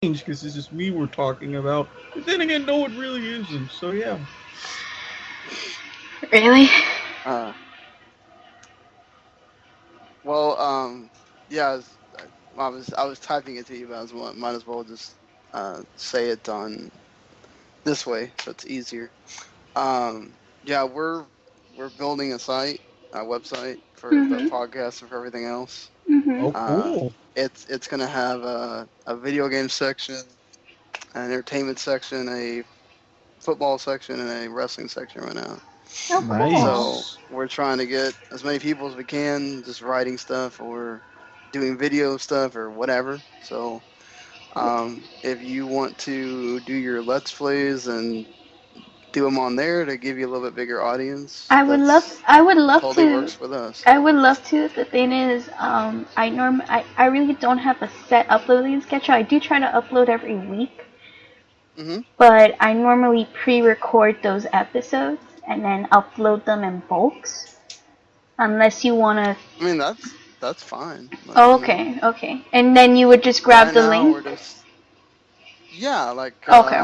because it's just me we're talking about. But then again, no, it really isn't. So yeah. Really? Uh, well, yeah, I was typing it to you, but might as well just say it on this way so it's easier. Yeah, we're building a website for the Mhm. podcast and for everything else. Mhm. Oh, cool. It's gonna have a video game section, an entertainment section, a football section, and a wrestling section right now. Oh, cool. So Nice. we're trying to get as many people as we can, just writing stuff or doing video stuff or whatever. So if you want to do your let's plays and do them on there to give you a little bit bigger audience, I would love. that's I would love totally to. works with us. I would love to. The thing is, I really don't have a set uploading schedule. I do try to upload every week, Hmm. but I normally pre-record those episodes and then upload them in bulks. Unless you wanna. I mean that's fine. Like, Oh, okay, okay. And then you would just grab right the now link. we're just yeah, like Okay.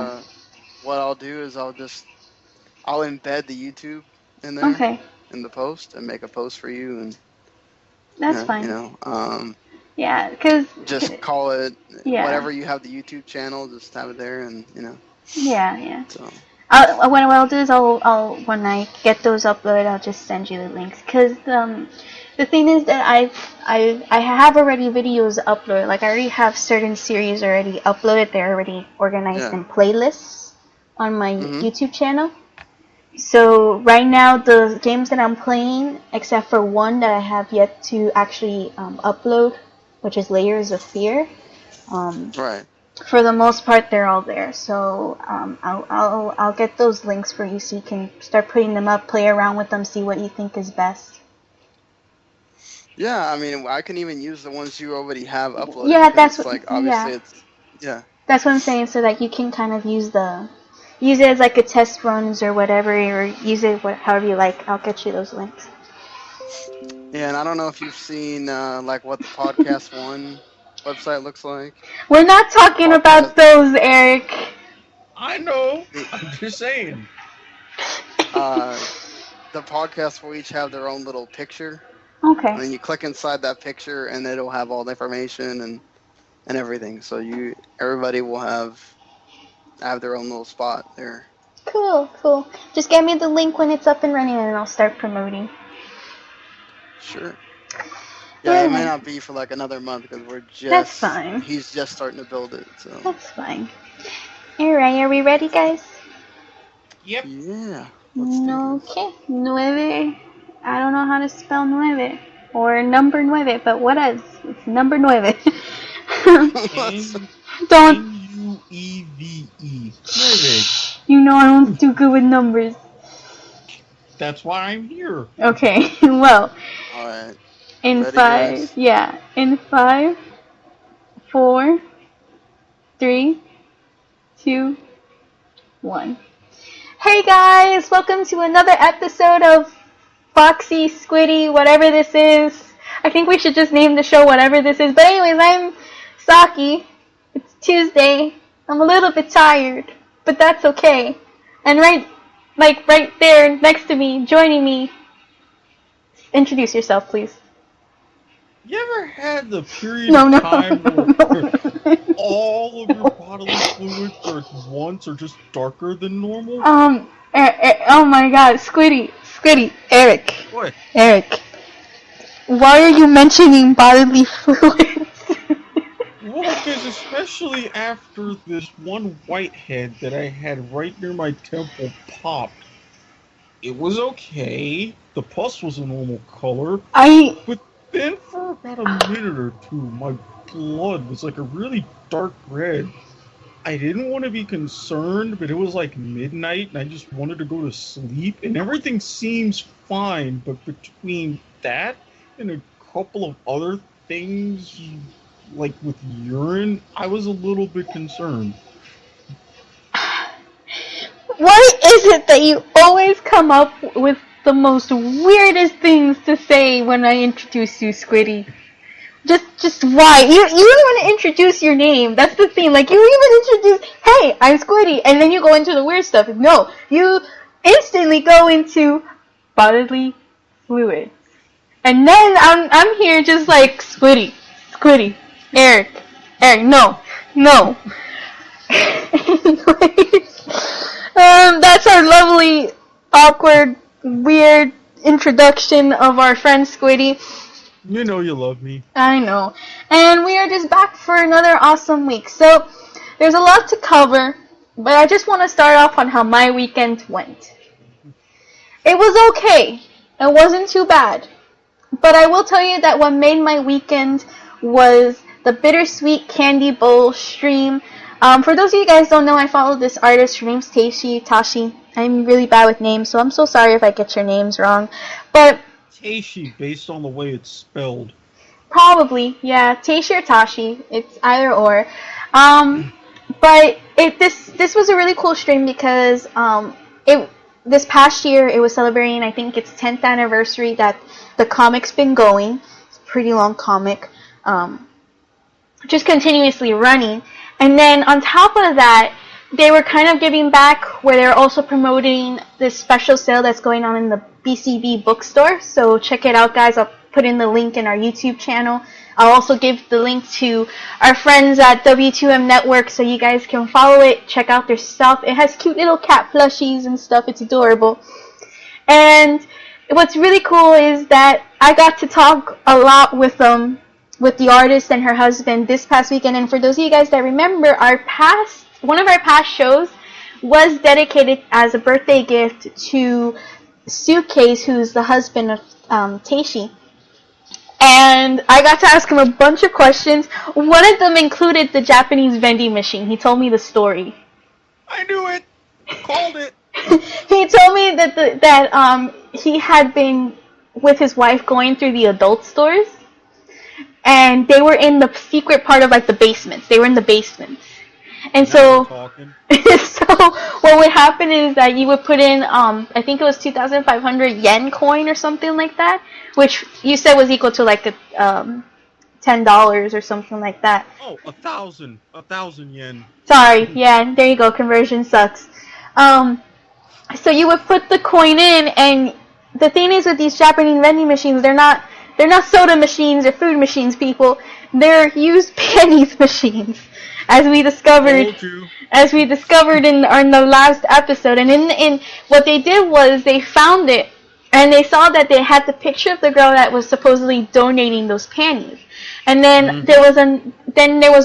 what I'll do is I'll embed the YouTube in there Okay. in the post and make a post for you and That's fine. Yeah, just call it yeah, whatever you have the YouTube channel, just have it there and yeah, yeah. so What I'll do is I'll when I get those uploaded, I'll just send you the links. Cause the thing is that I have already videos uploaded. Like I already have certain series already uploaded. They're already organized yeah. in playlists on my Mhm. YouTube channel. So right now the games that I'm playing, except for one that I have yet to actually upload, which is Layers of Fear. Um, Right. for the most part, they're all there. So I'll get those links for you so you can start putting them up, play around with them, see what you think is best. Yeah, I mean, I can even use the ones you already have uploaded Yeah, because it's like yeah, obviously it's yeah. that's what I'm saying. So that you can kind of use it as like a test runs or whatever, or use it however you like. I'll get you those links. Yeah, and I don't know if you've seen like what the podcast one website looks like. We're not The talking podcast about those, Eric. I know. the I'm just saying. uh the podcasts will each have their own little picture, Okay. and then you click inside that picture, and it'll have all the information and everything. So everybody will have their own little spot there. Cool, cool. Just get me the link when it's up and running and I'll start promoting. Sure. Yeah, it may Alright. not be for like another month because That's fine. he's just starting to build it. So That's fine. Alright, are we ready, guys? Yep. yeah, let's do No, this. okay. Nueve. I don't know how to spell nueve. Or number nueve, but what is? It's number nueve. N Don't. Nueve. Nueve. You know I don't do good with numbers. That's why I'm here. Okay, well, All right, in ready, five, guys? yeah. In five, four, three, two, one. Hey guys, welcome to another episode of Foxy, Squiddy, whatever this is. I think we should just name the show whatever this is. But anyways, I'm Saki. It's Tuesday. I'm a little bit tired, but that's okay. And right there next to me, joining me. Introduce yourself, please. You ever had the period No, of no, time where no. all of your bodily fluids at once are just darker than normal? Oh my God, Squiddy, What? Eric. Why are you mentioning bodily fluids? Well, because especially after this one whitehead that I had right near my temple popped, it was okay. The pus was a normal color. I But then for about a minute or two, my blood was like a really dark red. I didn't want to be concerned, but it was like midnight and I just wanted to go to sleep. And everything seems fine, but between that and a couple of other things, like with urine, I was a little bit concerned. Why is it that you always come up with the most weirdest things to say when I introduce you, Squiddy? Just why? You don't want to introduce your name. That's the thing. Like, you don't even introduce, hey, I'm Squiddy, and then you go into the weird stuff. No, you instantly go into bodily fluids. And then I'm here just like, Squiddy, Eric, no. Anyways, that's our lovely, awkward, weird introduction of our friend Squiddy. You know you love me. I know. And we are just back for another awesome week. So, there's a lot to cover, but I just want to start off on how my weekend went. It was okay. It wasn't too bad. But I will tell you that what made my weekend was the Bittersweet Candy Bowl stream. For those of you guys who don't know, I follow this artist. Her name's Tashi. I'm really bad with names, so I'm so sorry if I get your names wrong. But Tashi, based on the way it's spelled. Probably, yeah. Tashi or Tashi. It's either or. But this was a really cool stream because this past year it was celebrating, I think, its 10th anniversary that the comic's been going. It's a pretty long comic. Just continuously running. And then on top of that, they were kind of giving back where they're also promoting this special sale that's going on in the BCB bookstore. So check it out, guys. I'll put in the link in our YouTube channel. I'll also give the link to our friends at W2M Network so you guys can follow it, check out their stuff. It has cute little cat plushies and stuff. It's adorable. And what's really cool is that I got to talk a lot with the artist and her husband this past weekend. And for those of you guys that remember, one of our past shows was dedicated as a birthday gift to Suitcase, who's the husband of Tashi. And I got to ask him a bunch of questions. One of them included the Japanese vending machine. He told me the story. I knew it! Called it! He told me that he had been with his wife going through the adult stores. And they were in the secret part of, like, the basements. They were in the basements. And so what would happen is that you would put in, I think it was 2,500 yen coin or something like that, which you said was equal to like $10 or something like that. Oh, 1,000 yen. Sorry, yeah, there you go. Conversion sucks. So you would put the coin in, and the thing is with these Japanese vending machines, they're not soda machines or food machines, people. They're used pennies machines. As we discovered in the last episode. And in what they did was they found it, and they saw that they had the picture of the girl that was supposedly donating those panties. And then there was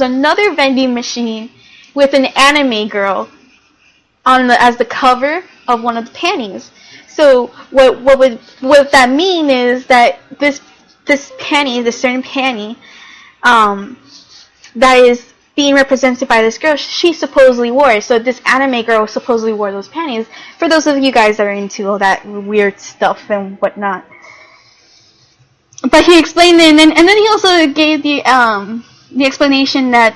another vending machine with an anime girl as the cover of one of the panties. So what that mean is that this certain panty that is being represented by this girl, she supposedly wore it. So this anime girl supposedly wore those panties. For those of you guys that are into all that weird stuff and whatnot. But he explained it, and then he also gave the explanation that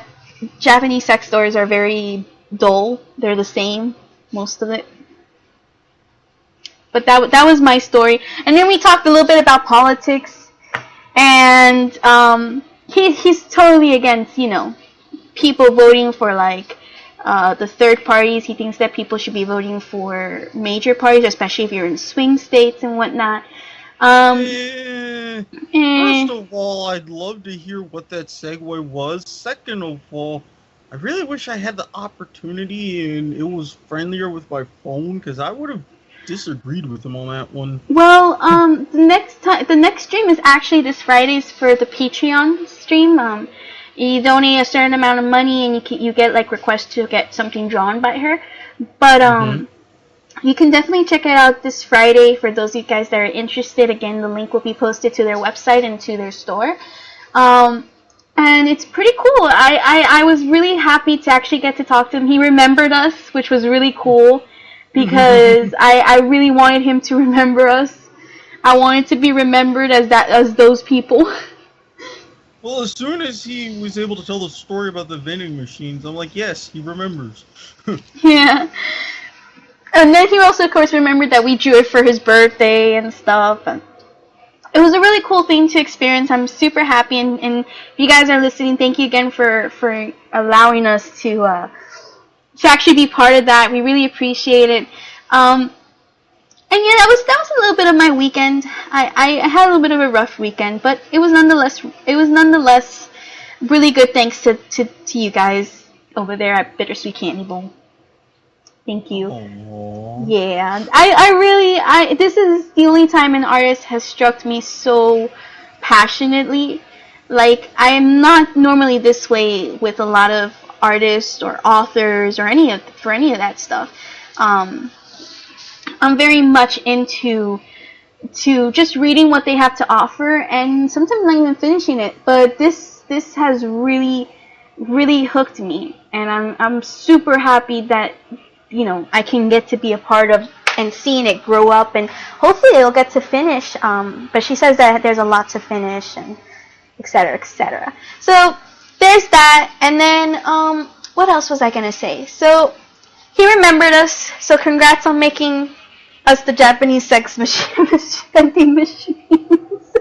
Japanese sex stores are very dull. They're the same, most of it. But that was my story. And then we talked a little bit about politics, and he's totally against, people voting for like the third parties. He thinks that people should be voting for major parties, especially if you're in swing states and whatnot. First of all, I'd love to hear what that segue was. Second of all, I really wish I had the opportunity and it was friendlier with my phone, because I would have disagreed with him on that one. Well, the next stream is actually this Friday's for the Patreon stream. You donate a certain amount of money and you get like requests to get something drawn by her. But you can definitely check it out this Friday for those of you guys that are interested. Again, the link will be posted to their website and to their store. And it's pretty cool. I was really happy to actually get to talk to him. He remembered us, which was really cool, because I really wanted him to remember us. I wanted to be remembered as those people. Well, as soon as he was able to tell the story about the vending machines, I'm like, yes, he remembers. Yeah. And then he also, of course, remembered that we drew it for his birthday and stuff. And it was a really cool thing to experience. I'm super happy, and if you guys are listening, thank you again for allowing us to actually be part of that. We really appreciate it. And yeah, that was a little bit of my weekend. I had a little bit of a rough weekend, but it was nonetheless really good. Thanks to you guys over there at Bittersweet Candy Bowl. Thank you. Aww. Yeah, I this is the only time an artist has struck me so passionately. Like, I am not normally this way with a lot of artists or authors or any of that stuff. I'm very much into just reading what they have to offer, and sometimes not even finishing it. But this has really hooked me, and I'm super happy that I can get to be a part of and seeing it grow up, and hopefully it'll get to finish. But she says that there's a lot to finish, and etc. etc. So there's that, and then what else was I gonna say? So he remembered us, so congrats on making us the Japanese sex vending machines.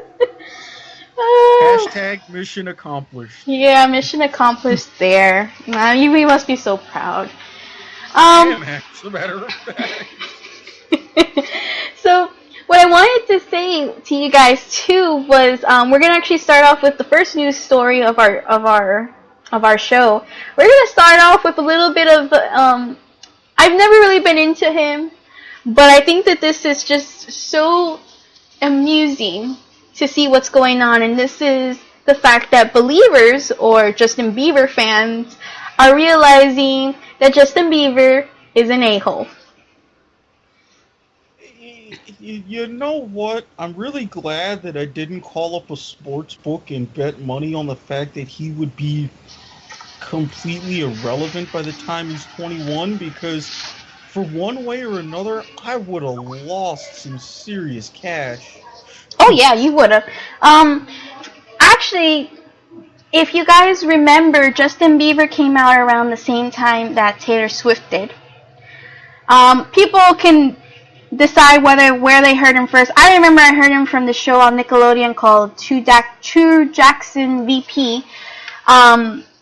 Hashtag mission accomplished. Yeah, mission accomplished there. We must be so proud. Damn, as a matter of fact. So what I wanted to say to you guys too was we're gonna actually start off with the first news story of our show. We're gonna start off with a little bit of I've never really been into him, but I think that this is just so amusing to see what's going on, and this is the fact that believers or Justin Bieber fans are realizing that Justin Bieber is an a-hole. You know what? I'm really glad that I didn't call up a sports book and bet money on the fact that he would be completely irrelevant by the time he's 21, because for one way or another, I would have lost some serious cash. Oh yeah, you would have. Actually, if you guys remember, Justin Bieber came out around the same time that Taylor Swift did. People can decide where they heard him first. I remember I heard him from the show on Nickelodeon called True Jackson VP.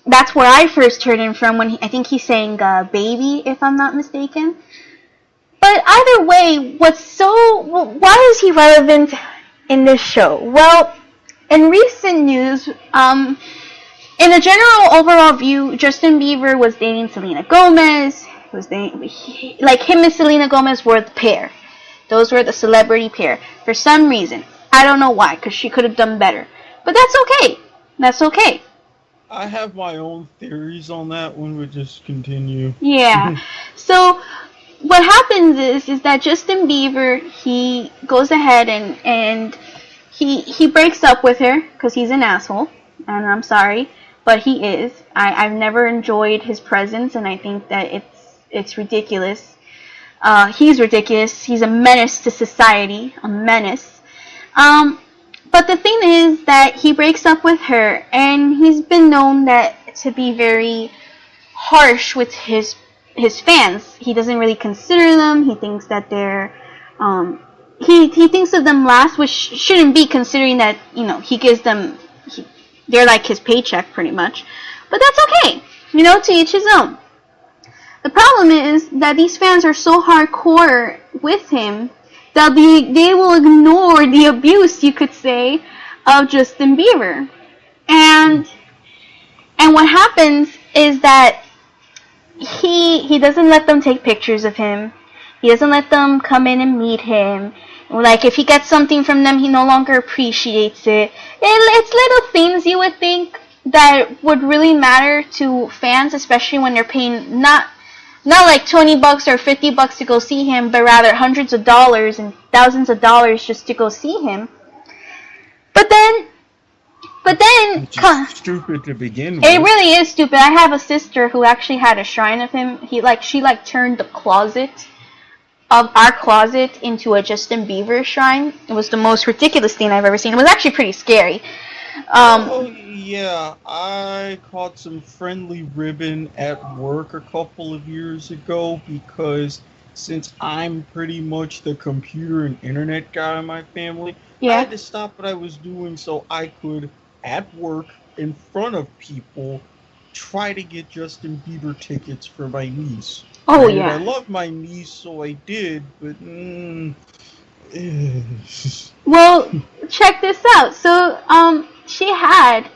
That's where I first heard him from, when I think he sang Baby, if I'm not mistaken. But either way, why is he relevant in this show? Well, in recent news, in a general overall view, Justin Bieber was dating Selena Gomez. Him and Selena Gomez were the pair. Those were the celebrity pair. For some reason. I don't know why, because she could have done better. But that's okay. That's okay. I have my own theories on that one, but just continue. Yeah. So what happens is that Justin Bieber, he goes ahead and he breaks up with her because he's an asshole, and I'm sorry, but he is. I've never enjoyed his presence, and I think that it's ridiculous. He's ridiculous. He's a menace to society, a menace. But the thing is that he breaks up with her, and he's been known to be very harsh with his fans. He doesn't really consider them. He thinks that they're he thinks of them last, which shouldn't be, considering that he gives them they're like his paycheck pretty much. But that's okay. To each his own. The problem is that these fans are so hardcore with him that they will ignore the abuse, you could say, of Justin Bieber. And what happens is that he doesn't let them take pictures of him. He doesn't let them come in and meet him. Like, if he gets something from them, he no longer appreciates it. It's little things you would think that would really matter to fans, especially when they're paying not like $20 or $50 to go see him, but rather hundreds of dollars and thousands of dollars just to go see him. But then, It's just stupid to begin with. It really is stupid. I have a sister who actually had a shrine of him. She turned the closet of our closet into a Justin Bieber shrine. It was the most ridiculous thing I've ever seen. It was actually pretty scary. Yeah, I caught some friendly ribbon at work a couple of years ago because since I'm pretty much the computer and internet guy in my family, I Yeah. had to stop what I was doing so I could, at work, in front of people, try to get Justin Bieber tickets for my niece. Oh Granted, I yeah. love my niece, so I did, but Well, check this out. So, she had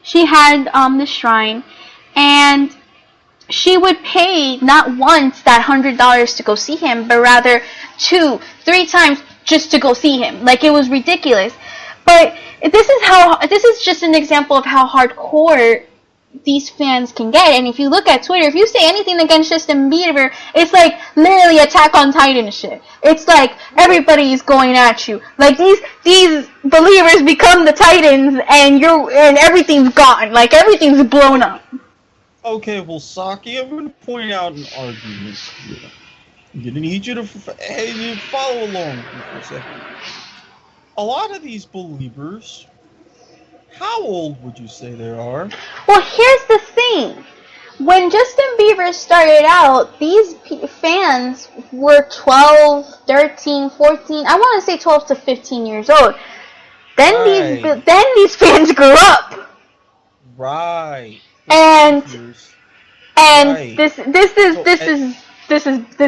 the shrine, and she would pay not once that $100 to go see him, but rather 2, 3 times just to go see him. Like, it was ridiculous. But this is just an example of how hardcore these fans can get. And if you look at Twitter, if you say anything against Justin Bieber, it's like literally Attack on Titan shit. It's like everybody's going at you. Like these believers become the Titans, and everything's gone. Like everything's blown up. Okay, well, Saki, I'm going to point out an argument here. I'm going to need you to follow along for a second. A lot of these believers, how old would you say they are? Well, here's the thing. When Justin Bieber started out, these fans were 12, 13, 14, I want to say 12 to 15 years old. Then these fans grew up. Right. And Right. this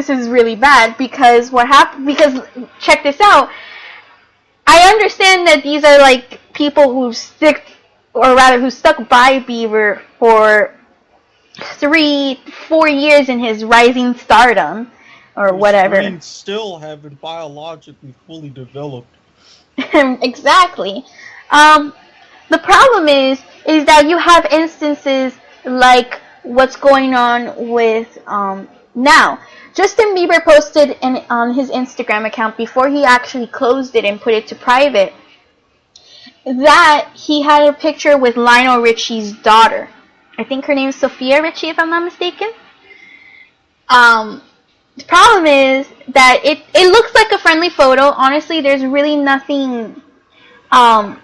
is really bad because what happened, because check this out. I understand that these are like people who stuck by Bieber for 3-4 years in his rising stardom, or whatever. Brains still haven't biologically fully developed. Exactly. The problem is that you have instances like what's going on with now. Justin Bieber posted on his Instagram account before he actually closed it and put it to private that he had a picture with Lionel Richie's daughter. I think her name is Sophia Richie, if I'm not mistaken. The problem is that it looks like a friendly photo. Honestly, there's really nothing bad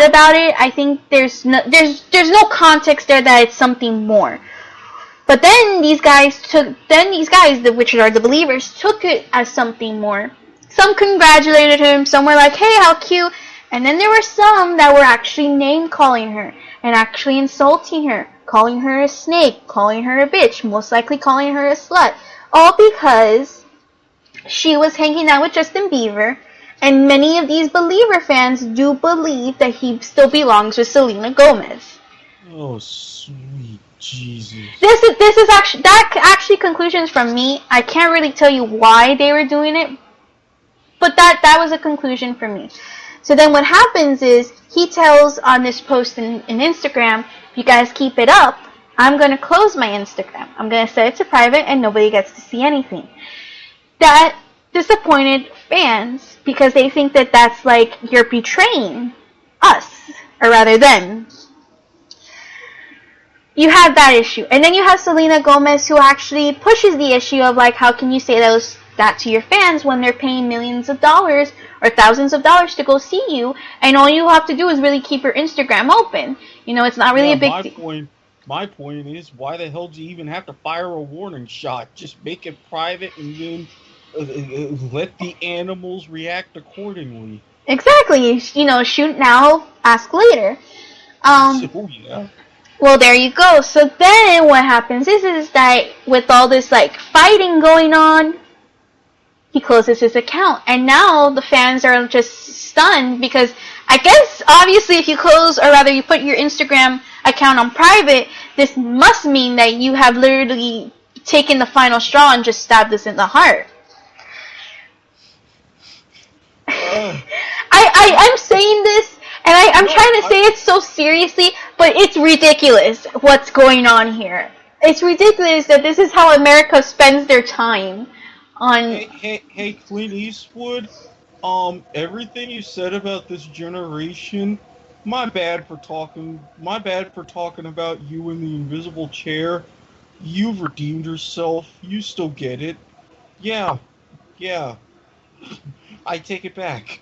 about it. I think there's no context there that it's something more. But then these guys, which are the believers, took it as something more. Some congratulated him, some were like, hey, how cute. And then there were some that were actually name-calling her and actually insulting her, calling her a snake, calling her a bitch, most likely calling her a slut. All because she was hanging out with Justin Bieber, and many of these believer fans do believe that he still belongs with Selena Gomez. Oh, sweet Jesus. This is actually conclusions from me. I can't really tell you why they were doing it, but that was a conclusion for me. So then what happens is he tells on this post in Instagram, if you guys keep it up, I'm going to close my Instagram. I'm going to set it to private and nobody gets to see anything. That disappointed fans because they think that that's like you're betraying us, or rather them. You have that issue. And then you have Selena Gomez, who actually pushes the issue of like, how can you say that to your fans when they're paying millions of dollars or thousands of dollars to go see you, and all you have to do is really keep your Instagram open. You know, it's not really a big deal. My point is, why the hell do you even have to fire a warning shot? Just make it private and then let the animals react accordingly. Exactly. You know, shoot now, ask later. So, yeah. Well, there you go. So then what happens is that with all this like fighting going on, he closes his account. And now the fans are just stunned because I guess obviously if you close, or rather you put your Instagram account on private, this must mean that you have literally taken the final straw and just stabbed us in the heart. I'm saying this, and I'm trying to say it so seriously, but it's ridiculous what's going on here. It's ridiculous that this is how America spends their time on. Hey, Clint Eastwood. Everything you said about this generation, my bad for talking about you in the invisible chair. You've redeemed yourself. You still get it. Yeah. I take it back.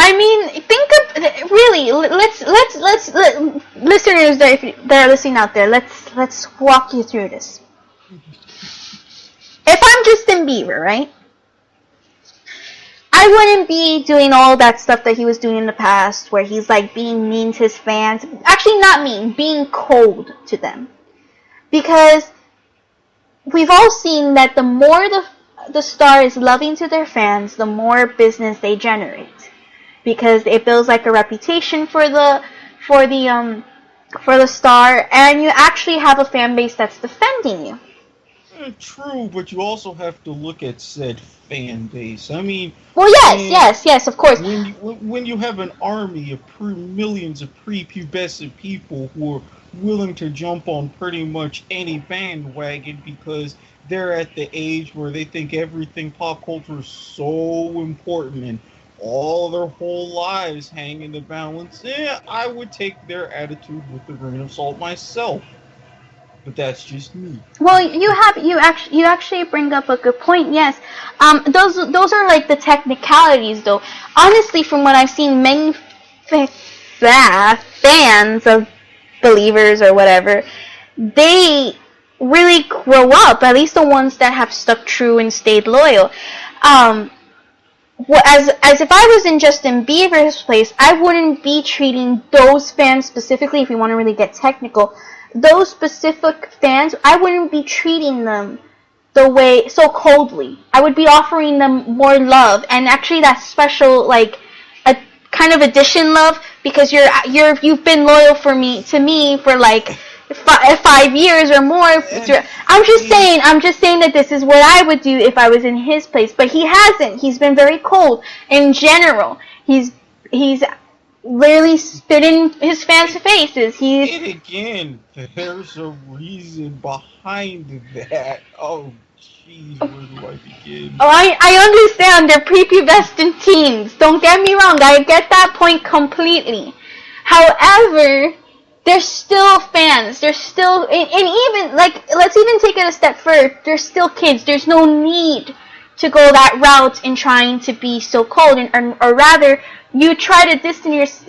I mean, think of really. Let's listeners that are listening out there. Let's walk you through this. if I'm Justin Bieber, right? I wouldn't be doing all that stuff that he was doing in the past, where he's like being mean to his fans. Actually, not mean, being cold to them. Because we've all seen that the more the star is loving to their fans, the more business they generate. Because it builds like a reputation for the star, and you actually have a fan base that's defending you. True, but you also have to look at said fan base. I mean, well, yes, of course. When you have an army of millions of prepubescent people who are willing to jump on pretty much any bandwagon because they're at the age where they think everything pop culture is so important and all their whole lives hang in the balance, I would take their attitude with a grain of salt myself. But that's just me. Well, you actually bring up a good point. Yes, those are like the technicalities, though. Honestly, from what I've seen, many fans of Believers or whatever, they really grow up. At least the ones that have stuck true and stayed loyal. As if I was in Justin Bieber's place, I wouldn't be treating those fans specifically. If we want to really get technical. Those specific fans, I wouldn't be treating them the way so coldly. I would be offering them more love, and actually that special like a kind of addition love, because you've been loyal to me for like 5 years or more. I'm just saying that this is what I would do if I was in his place, but he hasn't. He's been very cold in general. He's literally spit in his fans' faces. And again, there's a reason behind that. Oh, jeez, where do I begin? Oh, I understand. They're prepubescent teens. Don't get me wrong. I get that point completely. However, they're still fans. They're still, and even, like, let's even take it a step further. They're still kids. There's no need to go that route in trying to be so cold, or rather, you try to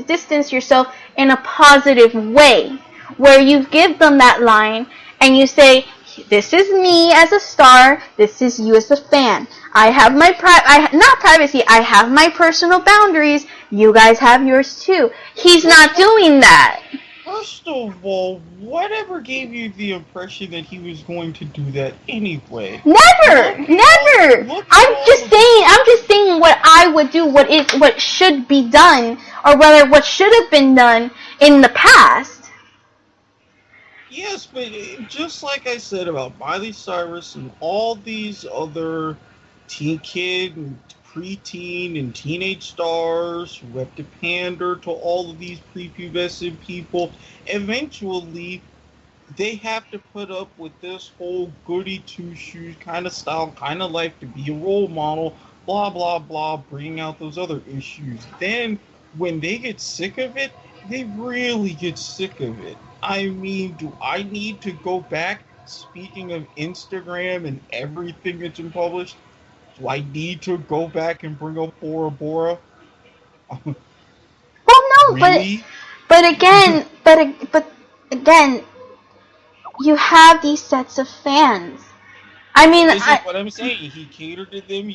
distance yourself in a positive way, where you give them that line and you say, this is me as a star, this is you as a fan. I have my not privacy, I have my personal boundaries, you guys have yours too. He's not doing that. First of all, whatever gave you the impression that he was going to do that anyway? Never. I'm just saying what I would do, what should be done, or rather what should have been done in the past. Yes, but just like I said about Miley Cyrus and all these other teen kid and preteen and teenage stars who have to pander to all of these prepubescent people, eventually they have to put up with this whole goody two-shoes kind of style, kind of life to be a role model, blah, blah, blah, bringing out those other issues. Then, when they get sick of it, they really get sick of it. I mean, do I need to go back, speaking of Instagram and everything that's been published, do I need to go back and bring up Bora Bora? Well, no, really? but again, you have these sets of fans. I mean, this is what I'm saying. He catered to them,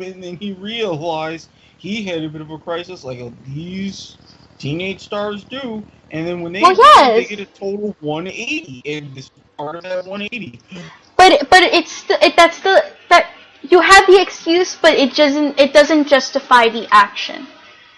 and then he realized he had a bit of a crisis, like these teenage stars do. And then when they they get a total 180, and this is part of that 180. But you have the excuse, but it doesn't justify the action.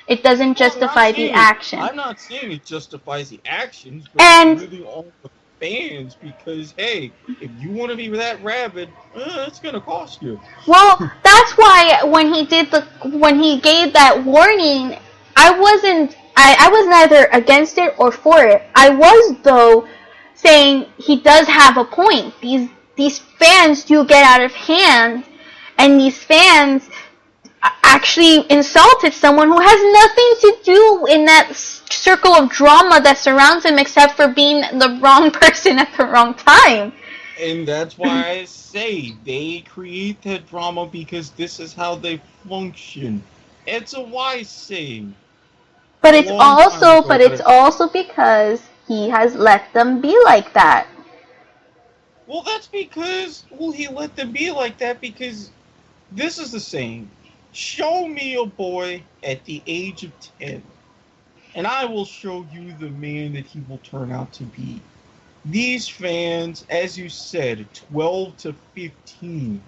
It doesn't justify the action. I'm not saying it justifies the actions, but it's really all the fans, because hey, if you want to be that rabid, it's gonna cost you. Well, that's why when he gave that warning, I was neither against it or for it. I was, though, saying he does have a point. These fans do get out of hand, and these fans actually insulted someone who has nothing to do in that circle of drama that surrounds him, except for being the wrong person at the wrong time. And that's why I say they create that drama, because this is how they function. It's a wise saying. But it's also because he has let them be like that. Well, that's because, well, he let them be like that because this is the saying. Show me a boy at the age of 10, and I will show you the man that he will turn out to be. These fans, as you said, 12 to 15,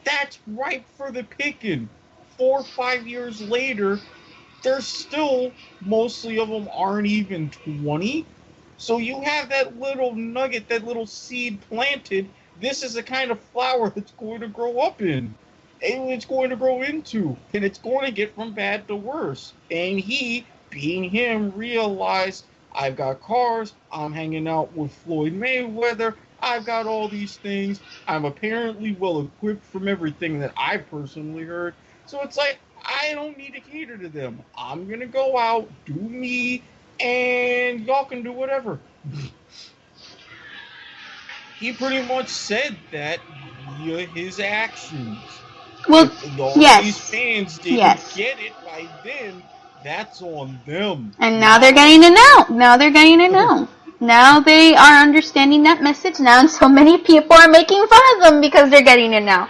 that's ripe for the picking. 4 or 5 years later, there's still, mostly of them aren't even 20. So you have that little nugget, that little seed planted. This is the kind of flower that's going to grow up in. And it's going to grow into. And it's going to get from bad to worse. And he, being him, realized, I've got cars, I'm hanging out with Floyd Mayweather, I've got all these things, I'm apparently well equipped from everything that I personally heard. So it's like, I don't need to cater to them. I'm going to go out, do me, and y'all can do whatever. He pretty much said that via his actions. Well, If all yes. these fans didn't Yes. get it by then, that's on them. And now they're getting to know. Now they're getting to know. Now they are understanding that message now, and so many people are making fun of them because they're getting it now.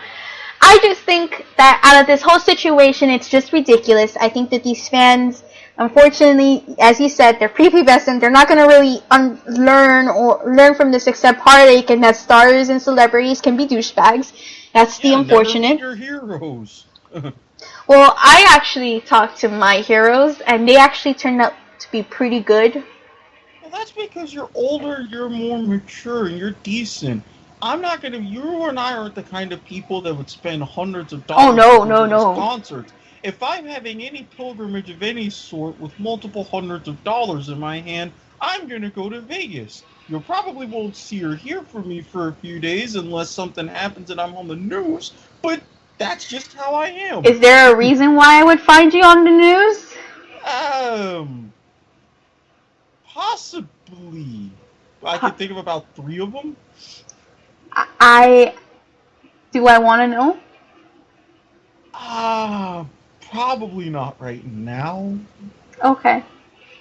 I just think that out of this whole situation, it's just ridiculous. I think that these fans, unfortunately, as you said, they're prepubescent. They're not going to really learn from this except heartache, and that stars and celebrities can be douchebags. That's the unfortunate. Never meet your heroes. Well, I actually talked to my heroes, and they actually turned out to be pretty good. Well, that's because you're older, you're more mature, and you're decent. I'm not gonna. You and I aren't the kind of people that would spend hundreds of dollars. Oh no. Concerts. If I'm having any pilgrimage of any sort with multiple hundreds of dollars in my hand, I'm gonna go to Vegas. You probably won't see or hear from me for a few days unless something happens and I'm on the news. But that's just how I am. Is there a reason why I would find you on the news? Possibly. I can think of about 3 of them. Do I want to know? Probably not right now. Okay.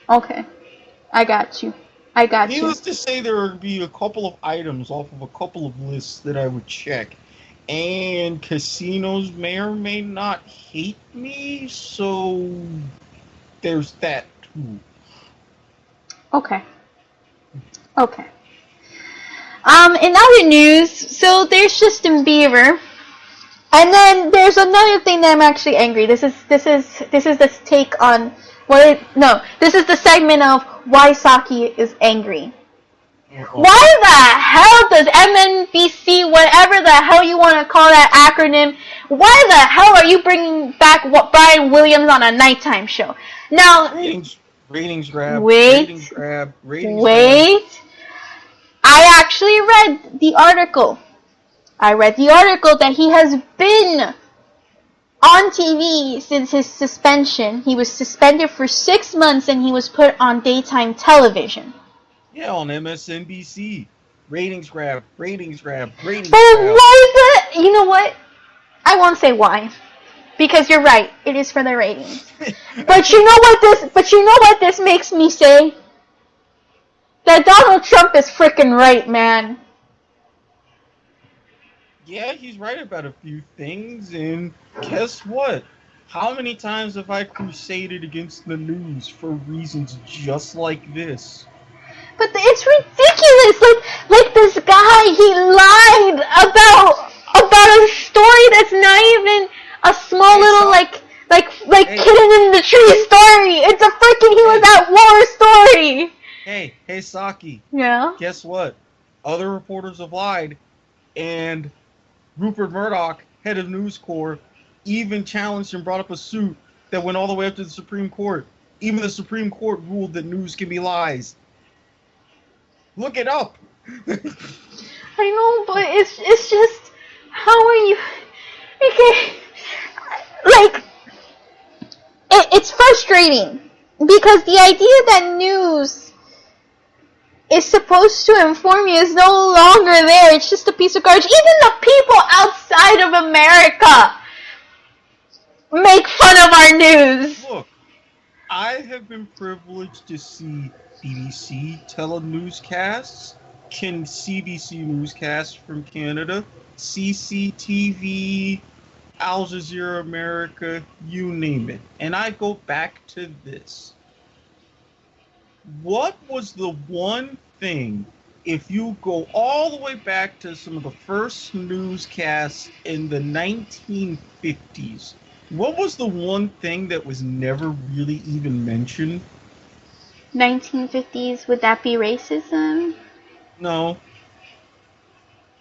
I got you. Needless to say, there would be a couple of items off of a couple of lists that I would check. And casinos may or may not hate me, so there's that too. Okay. In other news, so there's Justin Bieber, and then there's another thing that I'm actually angry. This is this take on this is the segment of why Saki is angry. Why the hell does MNBC, whatever the hell you want to call that acronym, why the hell are you bringing back Brian Williams on a nighttime show? Now, ratings grab. Wait. I actually read the article. That he has been on TV since his suspension. He was suspended for 6 months and he was put on daytime television. Yeah, on MSNBC. Ratings grab. But why is it? You know what? I won't say why. Because you're right. It is for the ratings. But you know what this makes me say? That Donald Trump is freaking right, man. Yeah, he's right about a few things, and guess what? How many times have I crusaded against the news for reasons just like this? But it's ridiculous. Like this guy, he lied about a story that's not even a small little kitten in the tree story. It's a freaking he was at war story. Hey, Saki. Yeah? Guess what? Other reporters have lied, and Rupert Murdoch, head of News Corps, even challenged and brought up a suit that went all the way up to the Supreme Court. Even the Supreme Court ruled that news can be lies. Look it up. I know, but it's just, how are you? Okay, it's frustrating because the idea that news is supposed to inform you is no longer there. It's just a piece of garbage. Even the people outside of America make fun of our news. Look, I have been privileged to see BBC telenewscasts, can CBC newscast from Canada, CCTV, Al Jazeera America, you name it. And I go back to this. What was the one thing, if you go all the way back to some of the first newscasts in the 1950s, what was the one thing that was never really even mentioned? 1950s, would that be racism? No,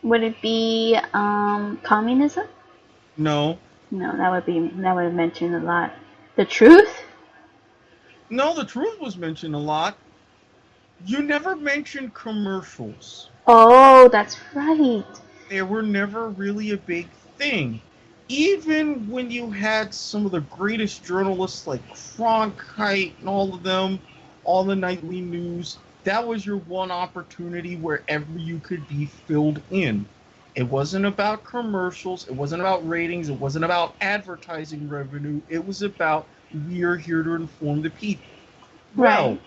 Would it be communism? no, No, that would have mentioned a lot. The truth? no, the truth was mentioned a lot. You never mentioned commercials. Oh, that's right. They were never really a big thing. Even when you had some of the greatest journalists like Cronkite and all of them on the nightly news, that was your one opportunity wherever you could be filled in. It wasn't about commercials, it wasn't about ratings, it wasn't about advertising revenue, it was about we are here to inform the people. Well, Right.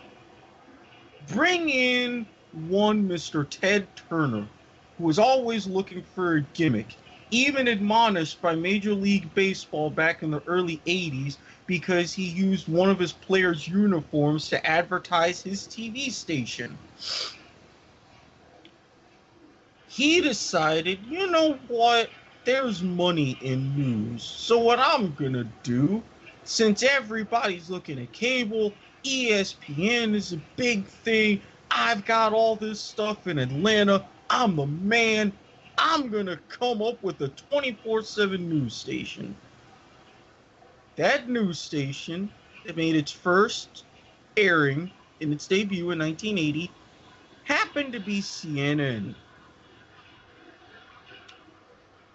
bring in one Mr. Ted Turner, who was always looking for a gimmick, even admonished by Major League Baseball back in the early 80s because he used one of his players' uniforms to advertise his TV station. He decided, you know what, there's money in news. So what I'm gonna do, since everybody's looking at cable, ESPN is a big thing, I've got all this stuff in Atlanta, I'm the man, I'm gonna come up with a 24/7 news station. That news station that made its first airing in its debut in 1980 happened to be CNN.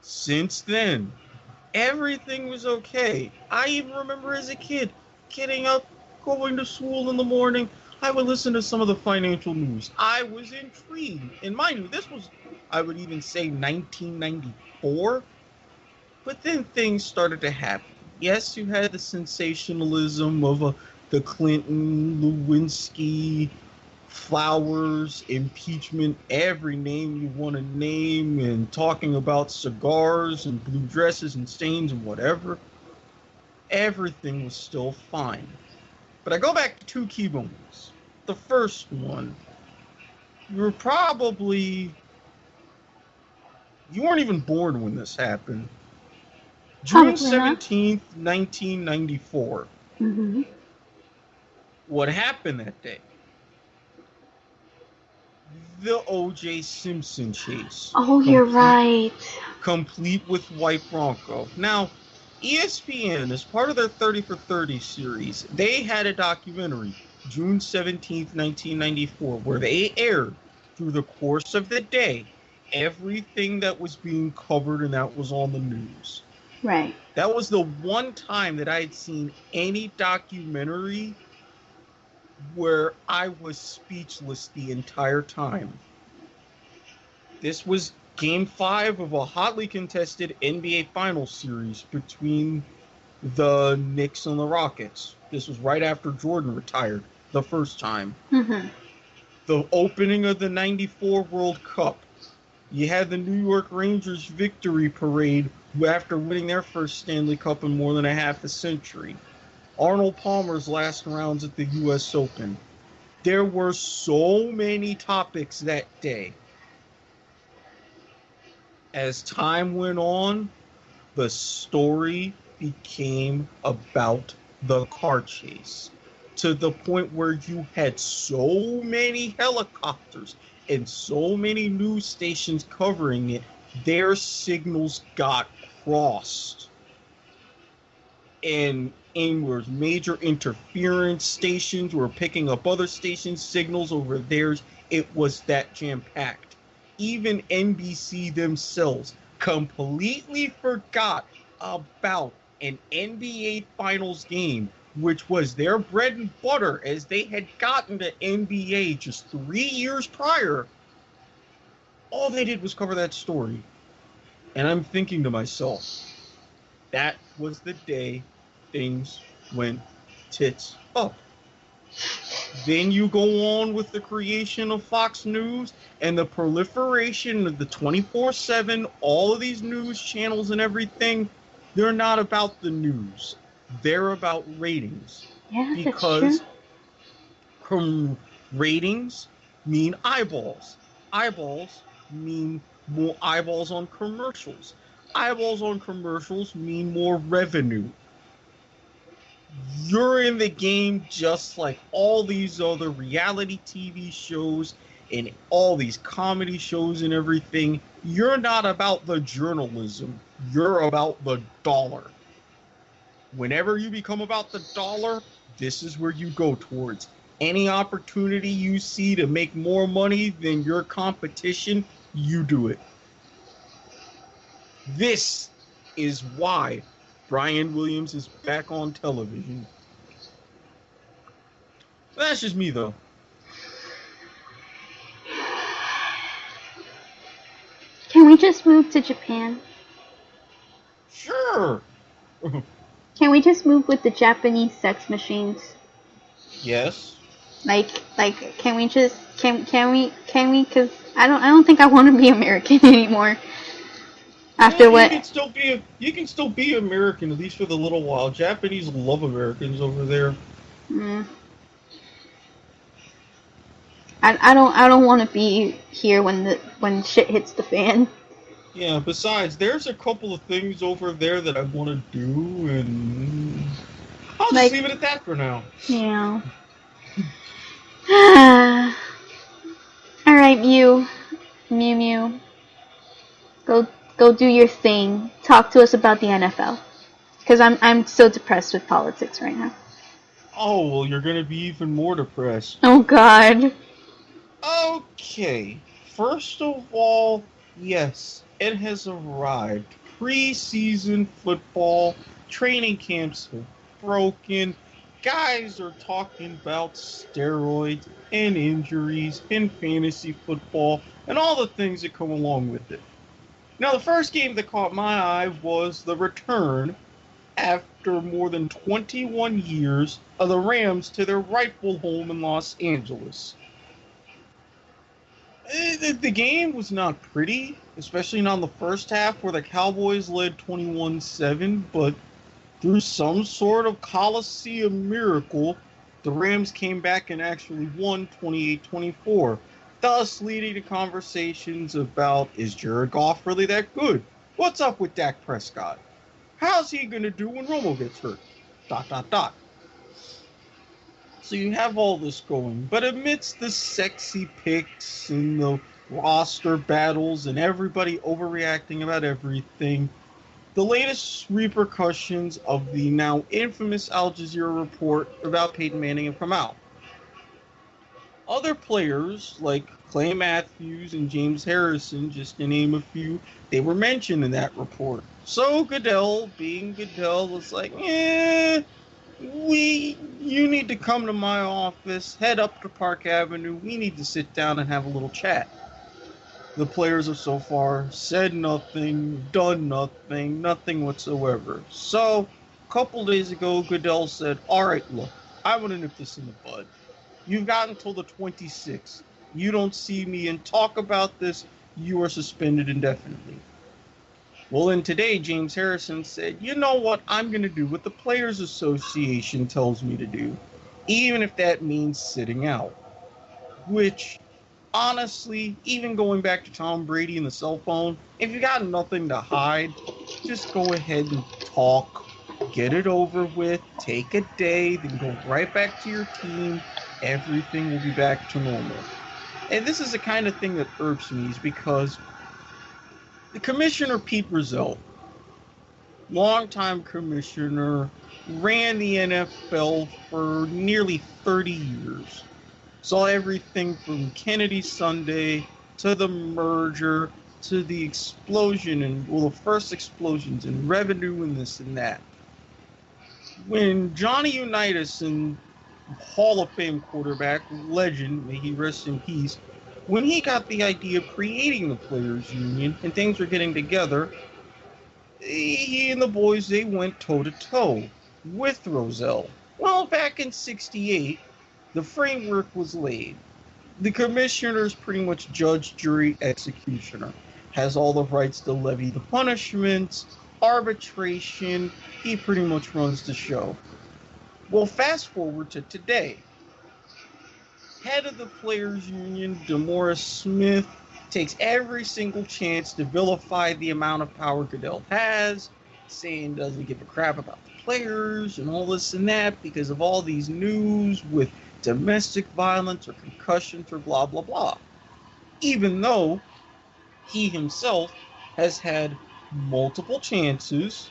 Since then, everything was okay. I even remember as a kid getting up, going to school in the morning. I would listen to some of the financial news. I was intrigued. And mind you, this was, I would even say, 1994. But then things started to happen. Yes, you had the sensationalism of the Clinton, Lewinsky, Flowers, impeachment, every name you want to name, and talking about cigars and blue dresses and stains and whatever. Everything was still fine. But I go back to two key moments. The first one, you were probably, you weren't even born when this happened. June Probably not. 17th, 1994. Mm-hmm. What happened that day? The O.J. Simpson chase. Oh, you're right. Complete with White Bronco. Now, ESPN, as part of their 30 for 30 series, they had a documentary, June 17th, 1994, where they aired through the course of the day everything that was being covered and that was on the news. Right. That was the one time that I had seen any documentary where I was speechless the entire time. This was Game 5 of a hotly contested NBA Finals series between the Knicks and the Rockets. This was right after Jordan retired the first time. Mm-hmm. The opening of the 94 World Cup. You had the New York Rangers victory parade after winning their first Stanley Cup in more than a half a century. Arnold Palmer's last rounds at the U.S. Open. There were so many topics that day. As time went on, the story became about the car chase to the point where you had so many helicopters and so many news stations covering it, their signals got crossed. And was major interference stations were picking up other stations' signals over theirs. It was that jam-packed. Even NBC themselves completely forgot about an NBA Finals game, which was their bread and butter as they had gotten to NBA just 3 years prior. All they did was cover that story. And I'm thinking to myself, that was the day things went tits up. Then you go on with the creation of Fox News and the proliferation of the 24/7, all of these news channels and everything. They're not about the news. They're about ratings. Yeah, that's true. Because ratings mean eyeballs. Eyeballs mean more eyeballs on commercials. Eyeballs on commercials mean more revenue. You're in the game just like all these other reality TV shows and all these comedy shows and everything. You're not about the journalism. You're about the dollar. Whenever you become about the dollar, this is where you go towards. Any opportunity you see to make more money than your competition, you do it. This is why Brian Williams is back on television. That's just me, though. Can we just move to Japan? Sure. Can we just move with the Japanese sex machines? Yes. Like, can we just, can we, cause I don't think I want to be American anymore. After well, what? You can still be American, at least for the little while. Japanese love Americans over there. I don't want to be here when shit hits the fan. Yeah, besides, there's a couple of things over there that I want to do, and I'll just leave it at that for now. Yeah. Alright, Mew. Go do your thing. Talk to us about the NFL. Because I'm so depressed with politics right now. Oh, well, you're going to be even more depressed. Oh, God. Okay. First of all, yes, it has arrived. Preseason football, training camps have broken. Guys are talking about steroids and injuries in fantasy football and all the things that come along with it. Now, the first game that caught my eye was the return, after more than 21 years, of the Rams to their rightful home in Los Angeles. The game was not pretty, especially not in the first half where the Cowboys led 21-7, but through some sort of Coliseum miracle, the Rams came back and actually won 28-24, thus leading to conversations about, is Jared Goff really that good? What's up with Dak Prescott? How's he going to do when Romo gets hurt? ... So you have all this going, but amidst the sexy picks and the roster battles and everybody overreacting about everything, the latest repercussions of the now infamous Al Jazeera report about Peyton Manning have come out. Other players, like Clay Matthews and James Harrison, just to name a few, they were mentioned in that report. So Goodell, being Goodell, was like, you need to come to my office, head up to Park Avenue, we need to sit down and have a little chat. The players have so far said nothing, done nothing whatsoever. So, a couple days ago, Goodell said, alright, look, I want to nip this in the bud. You've got until the 26th. You don't see me and talk about this, you are suspended indefinitely. Well, then today, James Harrison said, you know what, I'm going to do what the Players Association tells me to do, even if that means sitting out. Which, honestly, even going back to Tom Brady and the cell phone, if you got nothing to hide, just go ahead and talk, get it over with, take a day, then go right back to your team, everything will be back to normal. And this is the kind of thing that irks me, is because the commissioner, Pete Rozelle, longtime commissioner, ran the NFL for nearly 30 years. Saw everything from Kennedy Sunday to the merger to the explosion and, well, the first explosions in revenue and this and that. When Johnny Unitas, and Hall of Fame quarterback, legend, may he rest in peace, when he got the idea of creating the Players Union and things were getting together, he and the boys, they went toe-to-toe with Rozelle. Well, back in '68, The framework was laid. The commissioner is pretty much judge, jury, executioner. Has all the rights to levy the punishments, arbitration. He pretty much runs the show. Well, fast forward to today. Head of the Players Union, DeMaurice Smith, takes every single chance to vilify the amount of power Goodell has, saying doesn't give a crap about the players and all this and that because of all these news with domestic violence or concussions or blah, blah, blah. Even though he himself has had multiple chances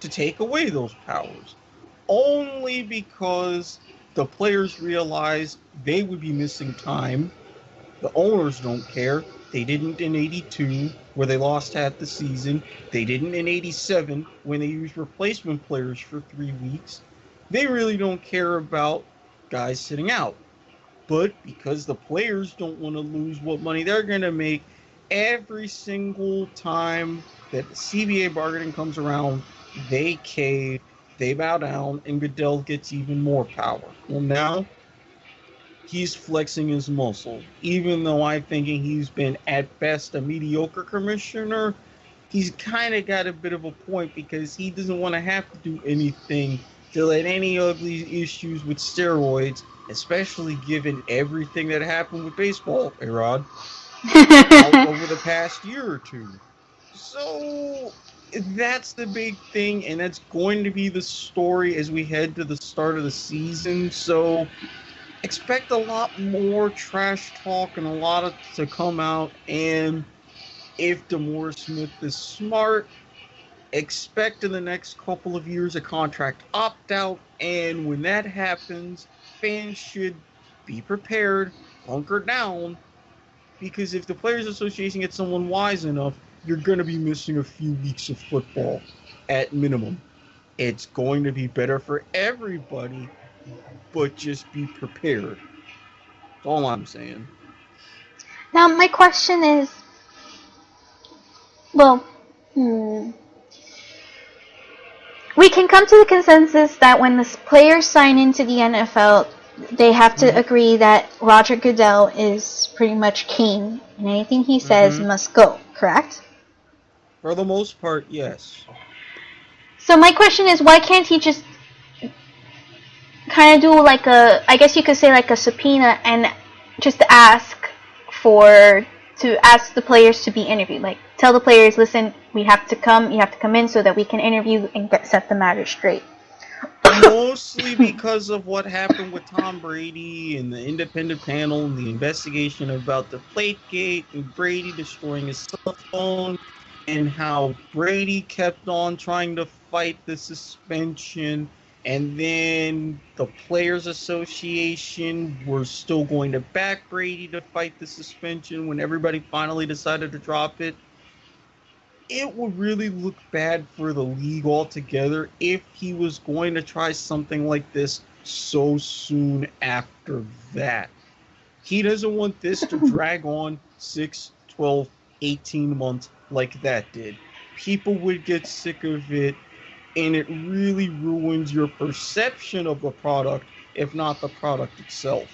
to take away those powers, only because the players realized they would be missing time. The owners don't care. They didn't in 82, where they lost half the season. They didn't in 87, when they used replacement players for 3 weeks. They really don't care about guys sitting out. But because the players don't want to lose what money they're going to make, every single time that the CBA bargaining comes around, they cave, they bow down, and Goodell gets even more power. Well, now he's flexing his muscle. Even though I'm thinking he's been at best a mediocre commissioner, he's kind of got a bit of a point because he doesn't want to have to do anything to let any of these issues with steroids, especially given everything that happened with baseball, A-Rod, over the past year or two. So that's the big thing, and that's going to be the story as we head to the start of the season. So expect a lot more trash talk and a lot of to come out. And if DeMaurice Smith is smart, expect in the next couple of years a contract opt-out. And when that happens, fans should be prepared, hunker down, because if the Players Association gets someone wise enough, you're going to be missing a few weeks of football at minimum. It's going to be better for everybody, but just be prepared. That's all I'm saying. Now, my question is, well, we can come to the consensus that when the players sign into the NFL, they have to agree that Roger Goodell is pretty much king, and anything he says must go, correct? For the most part, yes. So my question is, why can't he just kind of do like a, I guess you could say like a subpoena, and just ask the players to be interviewed? Like, tell the players, listen, you have to come in so that we can interview and set the matter straight. Mostly because of what happened with Tom Brady and the independent panel and the investigation about the Deflategate and Brady destroying his cell phone, and how Brady kept on trying to fight the suspension, and then the Players Association were still going to back Brady to fight the suspension when everybody finally decided to drop it. It would really look bad for the league altogether if he was going to try something like this so soon after that. He doesn't want this to drag on 6, 12, 18 months like that did. People would get sick of it, and it really ruins your perception of the product, if not the product itself.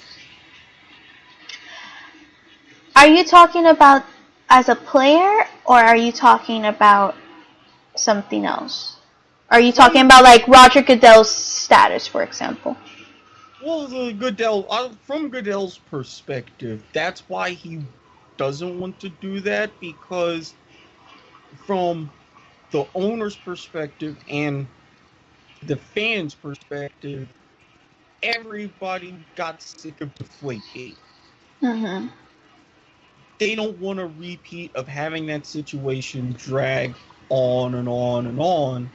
Are you talking about as a player, or are you talking about something else? Are you talking about like Roger Goodell's status, for example? Well, from Goodell's perspective, that's why he doesn't want to do that, because from the owner's perspective and the fans' perspective, everybody got sick of Deflategate. They don't want a repeat of having that situation drag on and on and on.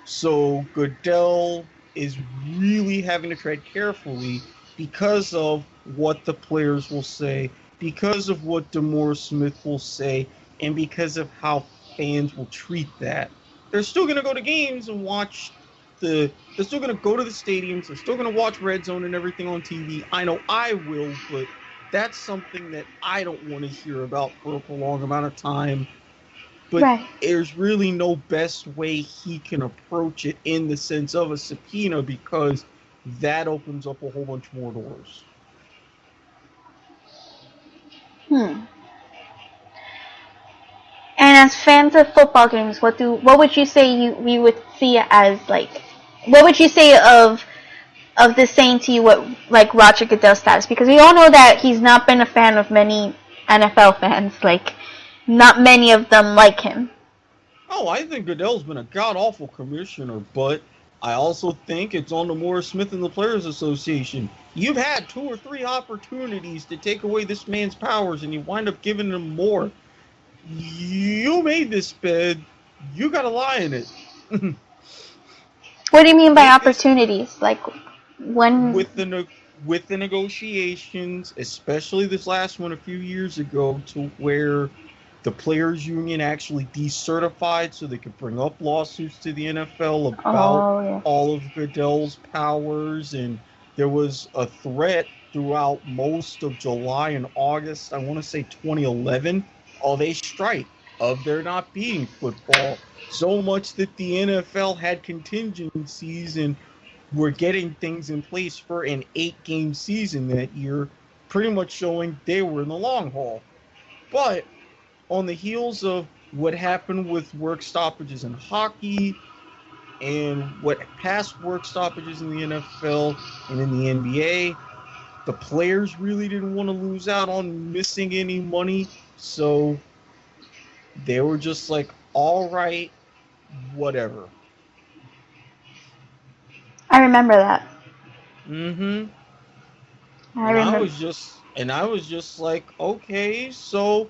So Goodell is really having to tread carefully because of what the players will say, because of what DeMaurice Smith will say, and because of how fans will treat that. They're still going to go to games and watch they're still going to go to the stadiums. They're still going to watch Red Zone and everything on TV. I know I will, but that's something that I don't want to hear about for a prolonged amount of time. But there's really no best way he can approach it in the sense of a subpoena, because that opens up a whole bunch more doors. Hmm. And as fans of football games, what would you say we would see as like? What would you say of this saying to you what like Roger Goodell's status? Because we all know that he's not been a fan of many NFL fans. Like, not many of them like him. Oh, I think Goodell's been a god-awful commissioner, but I also think it's on the Morris Smith and the Players Association. You've had 2 or 3 opportunities to take away this man's powers, and you wind up giving him more. You made this bed. You got to lie in it. What do you mean by opportunities? Like, when? With the negotiations, especially this last one a few years ago, to where the players union actually decertified so they could bring up lawsuits to the NFL about all of Goodell's powers, and there was a threat throughout most of July and August, I want to say 2011, of a strike, of there not being football, so much that the NFL had contingencies and were getting things in place for an 8-game season that year, pretty much showing they were in the long haul. But on the heels of what happened with work stoppages in hockey and what past work stoppages in the NFL and in the NBA, the players really didn't want to lose out on missing any money, so they were just like, all right, whatever. I remember that. Mm-hmm. I was just like, okay, so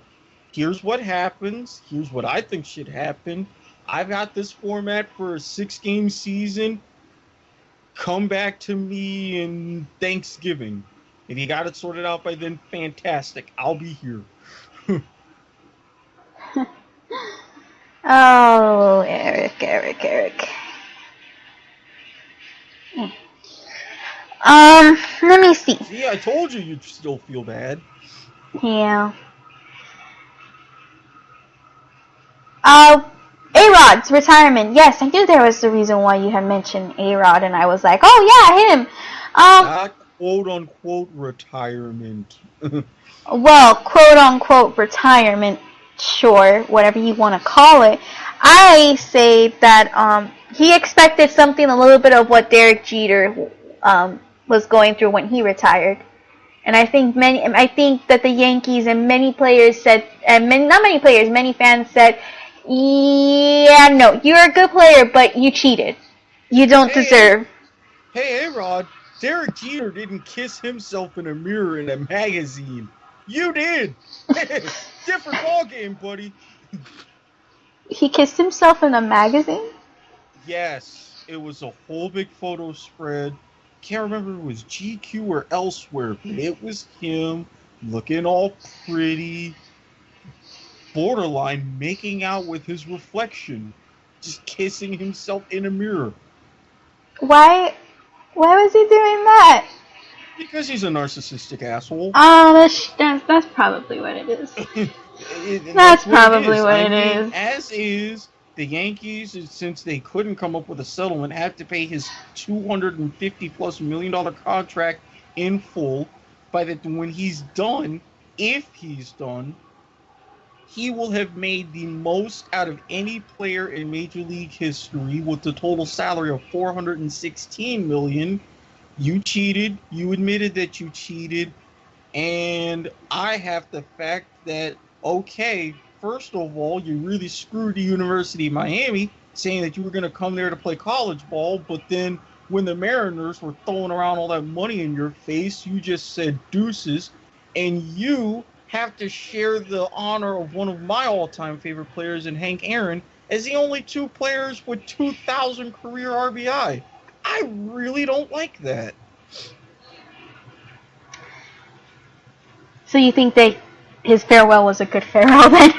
here's what happens. Here's what I think should happen. I've got this format for a 6-game season. Come back to me in Thanksgiving. If you got it sorted out by then, fantastic. I'll be here. Oh, Eric. Let me see. See, I told you you'd still feel bad. Yeah. A-Rod's retirement. Yes, I knew there was a reason why you had mentioned A-Rod, and I was like, oh yeah, him. Not quote-unquote retirement. Well, quote-unquote retirement, sure, whatever you want to call it. I say that he expected something a little bit of what Derek Jeter was going through when he retired. And I think that the Yankees and many players said, and many fans said, yeah, no, you're a good player, but you cheated. You don't deserve. Hey, A-Rod, Derek Jeter didn't kiss himself in a mirror in a magazine. You did. Different ballgame, buddy. He kissed himself in a magazine? Yes, it was a whole big photo spread. Can't remember if it was GQ or elsewhere, but it was him looking all pretty, borderline making out with his reflection, just kissing himself in a mirror. Why was he doing that? Because he's a narcissistic asshole. Oh, that's probably what it is. That's probably what it is. As is, the Yankees, since they couldn't come up with a settlement, have to pay his $250+ million contract in full. When he's done, if he's done, he will have made the most out of any player in Major League history with the total salary of $416 million. You cheated. You admitted that you cheated. And I have the fact that, okay, first of all, you really screwed the University of Miami, saying that you were going to come there to play college ball, but then when the Mariners were throwing around all that money in your face, you just said deuces, and you have to share the honor of one of my all-time favorite players in Hank Aaron as the only 2 players with 2,000 career RBI. I really don't like that. So you think that his farewell was a good farewell then?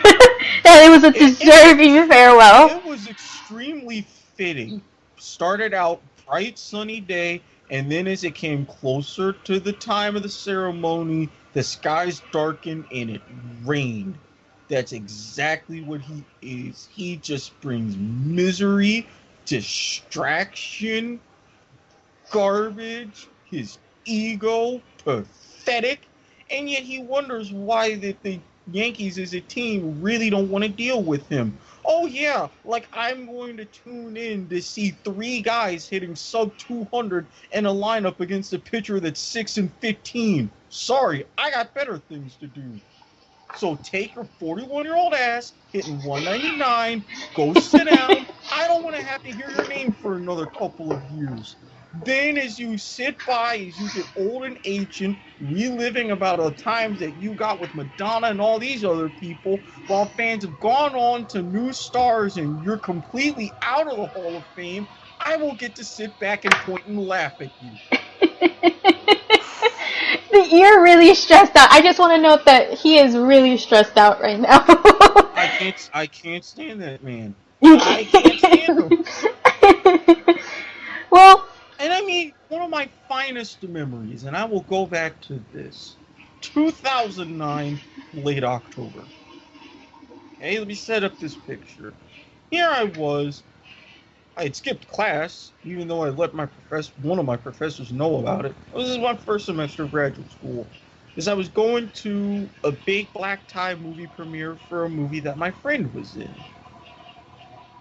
That it was a deserving farewell? It was extremely fitting. Started out bright sunny day, and then as it came closer to the time of the ceremony, the skies darkened and it rained. That's exactly what he is. He just brings misery, distraction, garbage, his ego, pathetic, and yet he wonders why the Yankees as a team really don't want to deal with him. Oh yeah, like I'm going to tune in to see three guys hitting sub 200 in a lineup against a pitcher that's 6-15. Sorry, I got better things to do. So take your 41-year-old ass hitting 199, go sit down. I don't want to have to hear your name for another couple of years. Then, as you sit by, as you get old and ancient, reliving about the times that you got with Madonna and all these other people, while fans have gone on to new stars and you're completely out of the Hall of Fame, I will get to sit back and point and laugh at you. You're really stressed out. I just want to note that he is really stressed out right now. I can't stand that man. You I can't stand him. Well, And I mean, one of my finest memories, and I will go back to this 2009, late October. Okay, let me set up this picture. Here I was. I had skipped class, even though I let one of my professors know about it. This is my first semester of graduate school. As I was going to a big black tie movie premiere for a movie that my friend was in.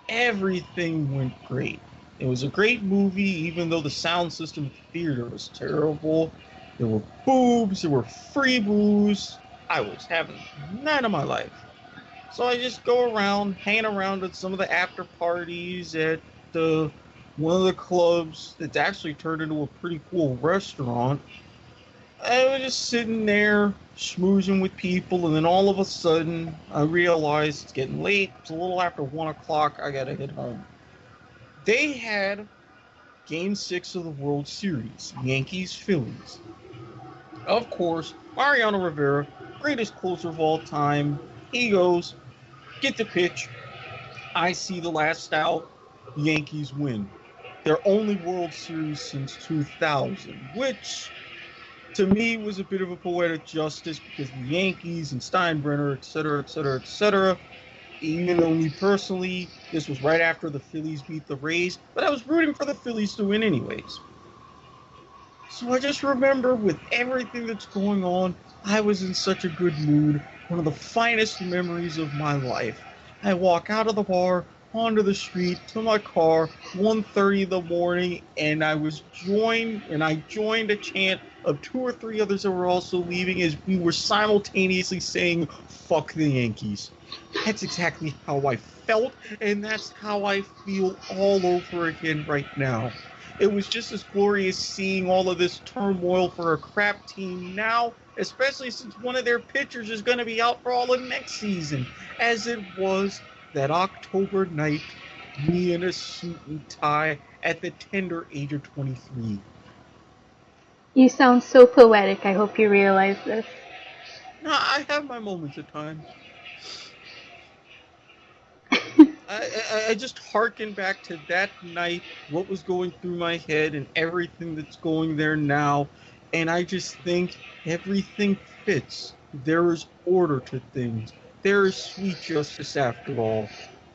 Everything went great. It was a great movie, even though the sound system at the theater was terrible. There were boobs, there were free booze. I was having none of my life. So I just go around, hanging around at some of the after parties at one of the clubs that's actually turned into a pretty cool restaurant. I was just sitting there, schmoozing with people, and then all of a sudden, I realized it's getting late. It's a little after 1 o'clock. I gotta head home. They had Game 6 of the World Series, Yankees-Phillies. Of course, Mariano Rivera, greatest closer of all time. He goes, get the pitch. I see the last out. Yankees win. Their only World Series since 2000, which to me was a bit of a poetic justice because the Yankees and Steinbrenner, etc., etc., etc., even though me personally, this was right after the Phillies beat the Rays, but I was rooting for the Phillies to win anyways. So I just remember with everything that's going on, I was in such a good mood. One of the finest memories of my life. I walk out of the bar, onto the street, to my car, 1:30 in the morning, and I joined a chant of 2 or 3 others that were also leaving as we were simultaneously saying, fuck the Yankees. That's exactly how I felt, and that's how I feel all over again right now. It was just as glorious seeing all of this turmoil for a crap team now, especially since one of their pitchers is going to be out for all of next season, as it was that October night, me in a suit and tie at the tender age of 23. you sound so poetic. I hope you realize this. Now, I have my moments at times. I just harken back to that night, what was going through my head, and everything that's going there now, and I just think everything fits. There is order to things. There is sweet justice after all.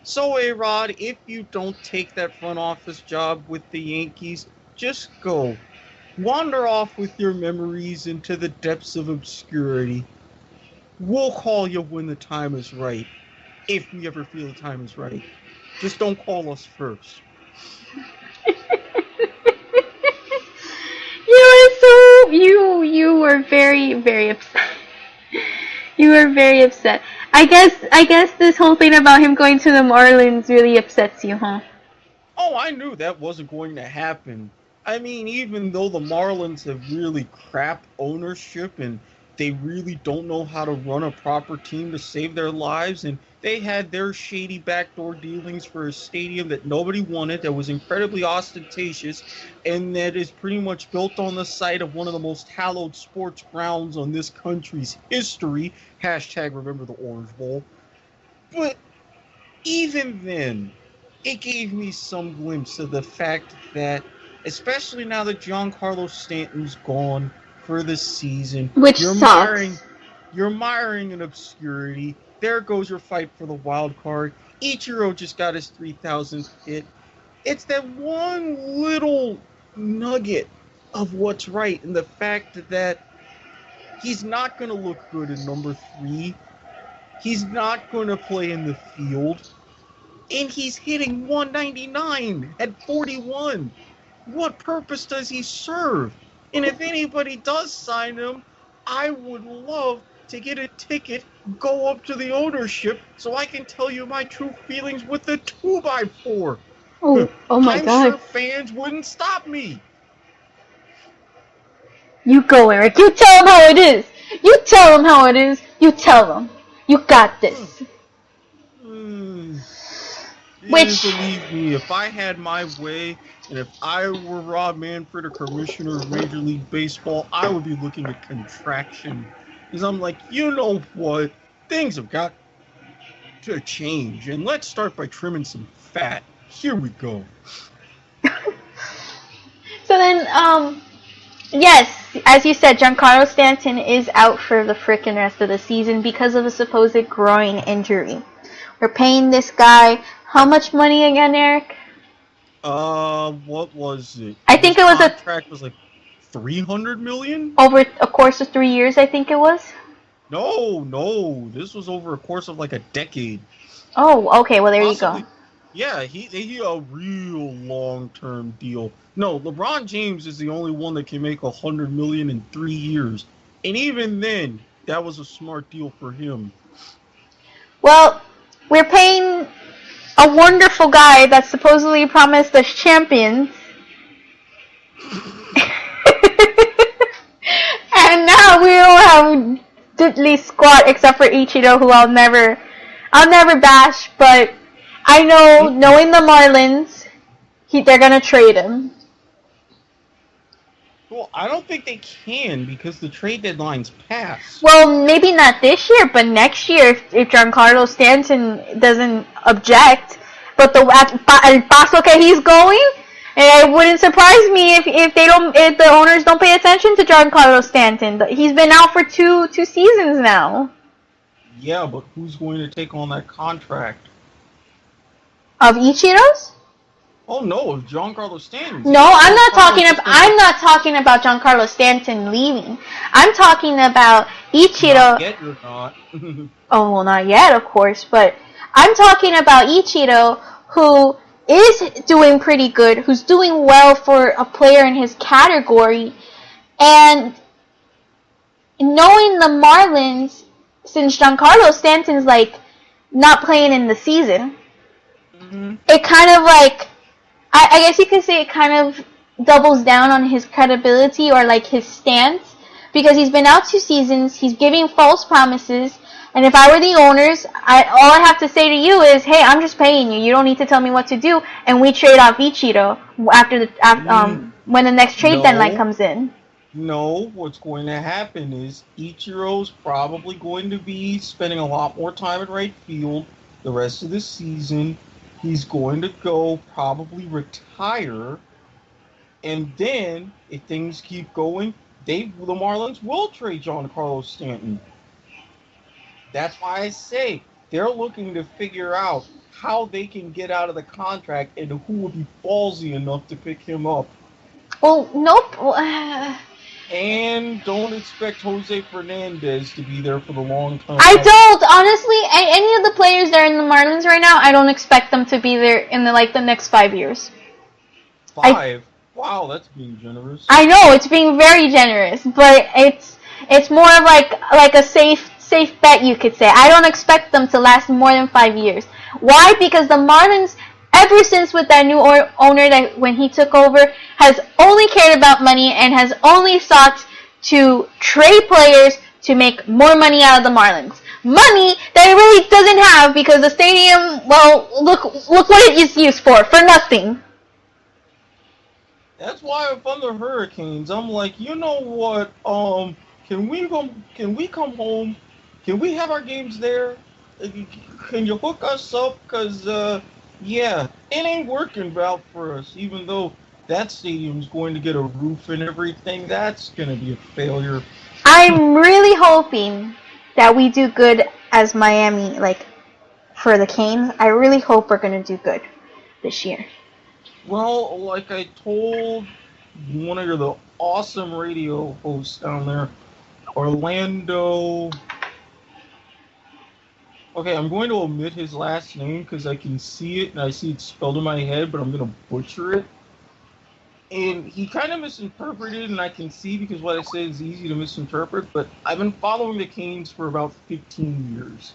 So, A-Rod, if you don't take that front office job with the Yankees, just go. Wander off with your memories into the depths of obscurity. We'll call you when the time is right. If we ever feel the time is right. Just don't call us first. You were very, very upset. You were very upset. I guess this whole thing about him going to the Marlins really upsets you, huh? Oh, I knew that wasn't going to happen. I mean, even though the Marlins have really crap ownership and they really don't know how to run a proper team to save their lives, and they had their shady backdoor dealings for a stadium that nobody wanted, that was incredibly ostentatious, and that is pretty much built on the site of one of the most hallowed sports grounds on this country's history. Hashtag remember the Orange Bowl. But even then, it gave me some glimpse of the fact that, especially now that Giancarlo Stanton's gone for the season, Which sucks. You're miring in obscurity. There goes your fight for the wild card. Ichiro just got his 3,000th hit. It's that one little nugget of what's right, and the fact that He's not going to look good in number 3. He's not going to play in the field. And he's hitting 199 at 41. What purpose does he serve? And if anybody does sign him, I would love to get a ticket, go up to the ownership, so I can tell you my true feelings with the 2x4. Oh my I'm God. sure fans wouldn't stop me. You go, Eric. You tell him how it is. You tell him how it is. You tell him. You got this. Which, believe me, if I had my way, and if I were Rob Manfred, or commissioner of Major League Baseball, I would be looking at contraction. Because I'm like, you know what? Things have got to change. And let's start by trimming some fat. Here we go. so then, yes, as you said, Giancarlo Stanton is out for the frickin' rest of the season because of a supposed groin injury. We're paying this guy how much money again, Eric? What was it? I think it was contract was like $300 million over a course of 3 years. I think it was. No, this was over a course of like a decade. Oh, okay. Well, there you go. Yeah, he a real long-term deal. No, LeBron James is the only one that can make $100 million in 3 years, and even then, that was a smart deal for him. Well, we're paying a wonderful guy that supposedly promised us champions, and now we don't have diddly squat except for Ichiro, who I'll never bash, but I know, knowing the Marlins, they're gonna trade him. Well, I don't think they can because the trade deadline's passed. Well, maybe not this year, but next year if Giancarlo Stanton doesn't object. But el paso que he's going, it wouldn't surprise me if the owners don't pay attention to Giancarlo Stanton. He's been out for two seasons now. Yeah, but who's going to take on that contract? Of Ichiro's? Oh no, of Giancarlo Stanton. No, I'm not talking about Giancarlo Stanton leaving. I'm talking about Ichiro. Not yet, you're not. Oh, well, not yet, of course, but I'm talking about Ichiro, who is doing pretty good, who's doing well for a player in his category, and knowing the Marlins, since Giancarlo Stanton's like not playing in the season, it kind of like, I guess you could say it kind of doubles down on his credibility or like his stance, because he's been out 2 seasons, he's giving false promises, and if I were the owners, all I have to say to you is, hey, I'm just paying you. You don't need to tell me what to do, and we trade off Ichiro when the next trade deadline comes in. No, what's going to happen is Ichiro's probably going to be spending a lot more time at right field the rest of the season. He's going to go probably retire, and then if things keep going, the Marlins will trade Giancarlo Stanton. That's why I say they're looking to figure out how they can get out of the contract and who will be ballsy enough to pick him up. Well, nope. And don't expect Jose Fernandez to be there for the long term. I don't, honestly. Any of the players that are in the Marlins right now, I don't expect them to be there in the next 5 years. 5? Wow, that's being generous. I know, it's being very generous, but it's more of like a safe bet, you could say. I don't expect them to last more than 5 years. Why? Because the Marlins, ever since with that new owner that when he took over, has only cared about money and has only sought to trade players to make more money out of the Marlins. Money that he really doesn't have, because the stadium, well, look what it is used for nothing. That's why if I'm the Hurricanes, I'm like, you know what? Can we come home? Can we have our games there? Can you hook us up? Cause yeah, it ain't working out for us. Even though that stadium's going to get a roof and everything, that's gonna be a failure. I'm really hoping that we do good as Miami, like for the Canes. I really hope we're gonna do good this year. Well, like I told one of the awesome radio hosts down there, Orlando. Okay, I'm going to omit his last name because I can see it and I see it spelled in my head, but I'm going to butcher it. And he kind of misinterpreted, and I can see because what I said is easy to misinterpret, but I've been following the Canes for about 15 years.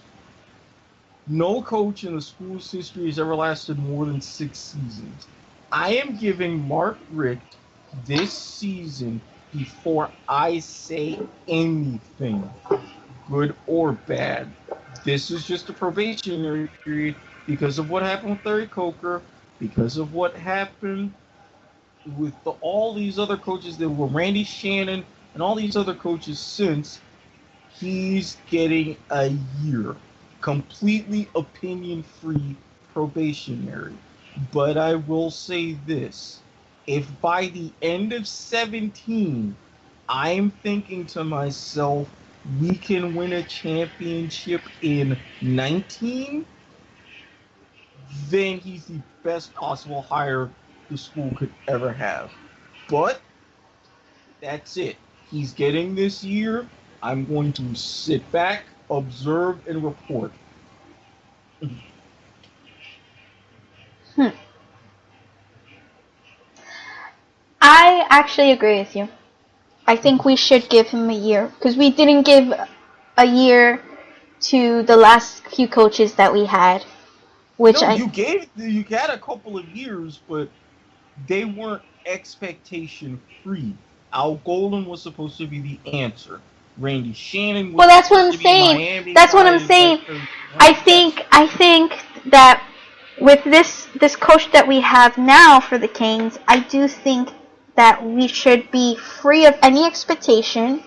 No coach in the school's history has ever lasted more than 6 seasons. I am giving Mark Richt this season before I say anything, good or bad. This is just a probationary period because of what happened with Larry Coker, because of what happened with all these other coaches that were Randy Shannon and all these other coaches since. He's getting a year. Completely opinion-free probationary. But I will say this. If by the end of 17, I'm thinking to myself, we can win a championship in 19, then he's the best possible hire the school could ever have. But that's it. He's getting this year. I'm going to sit back, observe, and report. I actually agree with you. I think we should give him a year because we didn't give a year to the last few coaches that we had. Which no, you had a couple of years, but they weren't expectation free. Al Golden was supposed to be the answer. Randy Shannon was well, that's what supposed I'm to be saying. Miami. That's what I'm saying. I think that with this coach that we have now for the Canes, I do think that we should be free of any expectation.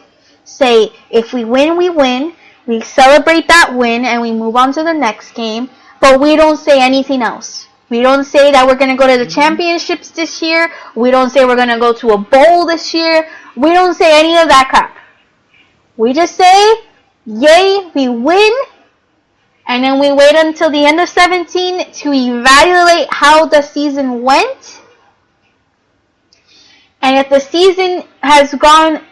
Say, if we win, we win. We celebrate that win and we move on to the next game. But we don't say anything else. We don't say that we're going to go to the championships this year. We don't say we're going to go to a bowl this year. We don't say any of that crap. We just say, yay, we win. And then we wait until the end of 17 to evaluate how the season went. And if the season has gone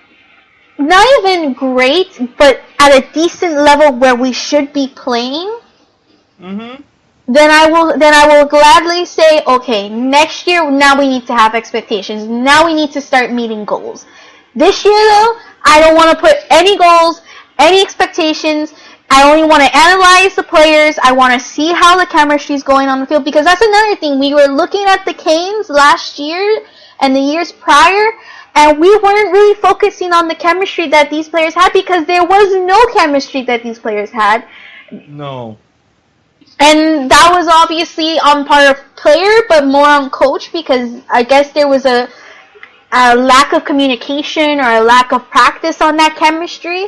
not even great, but at a decent level where we should be playing, then I will gladly say, okay, next year now we need to have expectations. Now we need to start meeting goals. This year though, I don't want to put any goals, any expectations. I only want to analyze the players. I want to see how the chemistry is going on the field, because that's another thing. We were looking at the Canes last year and the years prior, and we weren't really focusing on the chemistry that these players had because there was no chemistry that these players had. No. And that was obviously on part of player, but more on coach, because I guess there was a lack of communication or a lack of practice on that chemistry.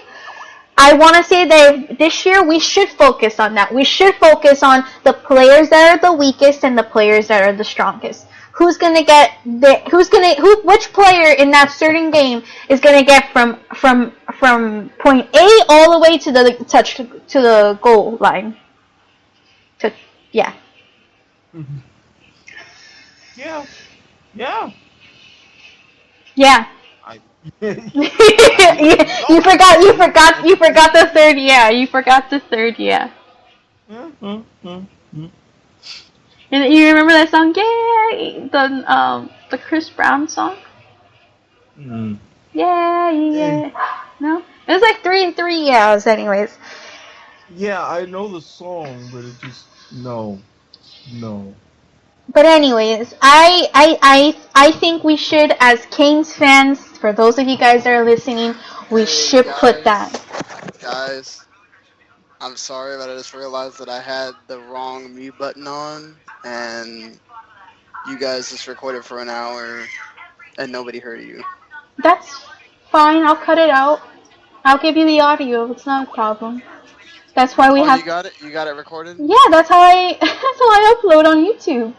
I want to say that this year we should focus on that. We should focus on the players that are the weakest and the players that are the strongest. Which player in that certain game is gonna get from point A all the way to the goal line? Yeah. Yeah. You forgot the third yeah. You forgot the third yeah. And you remember that song? Yeah, the Chris Brown song. Yeah. No, it was like 3 yeahs, anyways. Yeah, I know the song, but it just no. But anyways, I think we should, as Canes fans, for those of you guys that are listening, we should put that. Guys, I'm sorry, but I just realized that I had the wrong mute button on, and you guys just recorded for an hour, and nobody heard you. That's fine. I'll cut it out. I'll give you the audio. It's not a problem. That's why we have. You got it. You got it recorded. Yeah, that's how I upload on YouTube.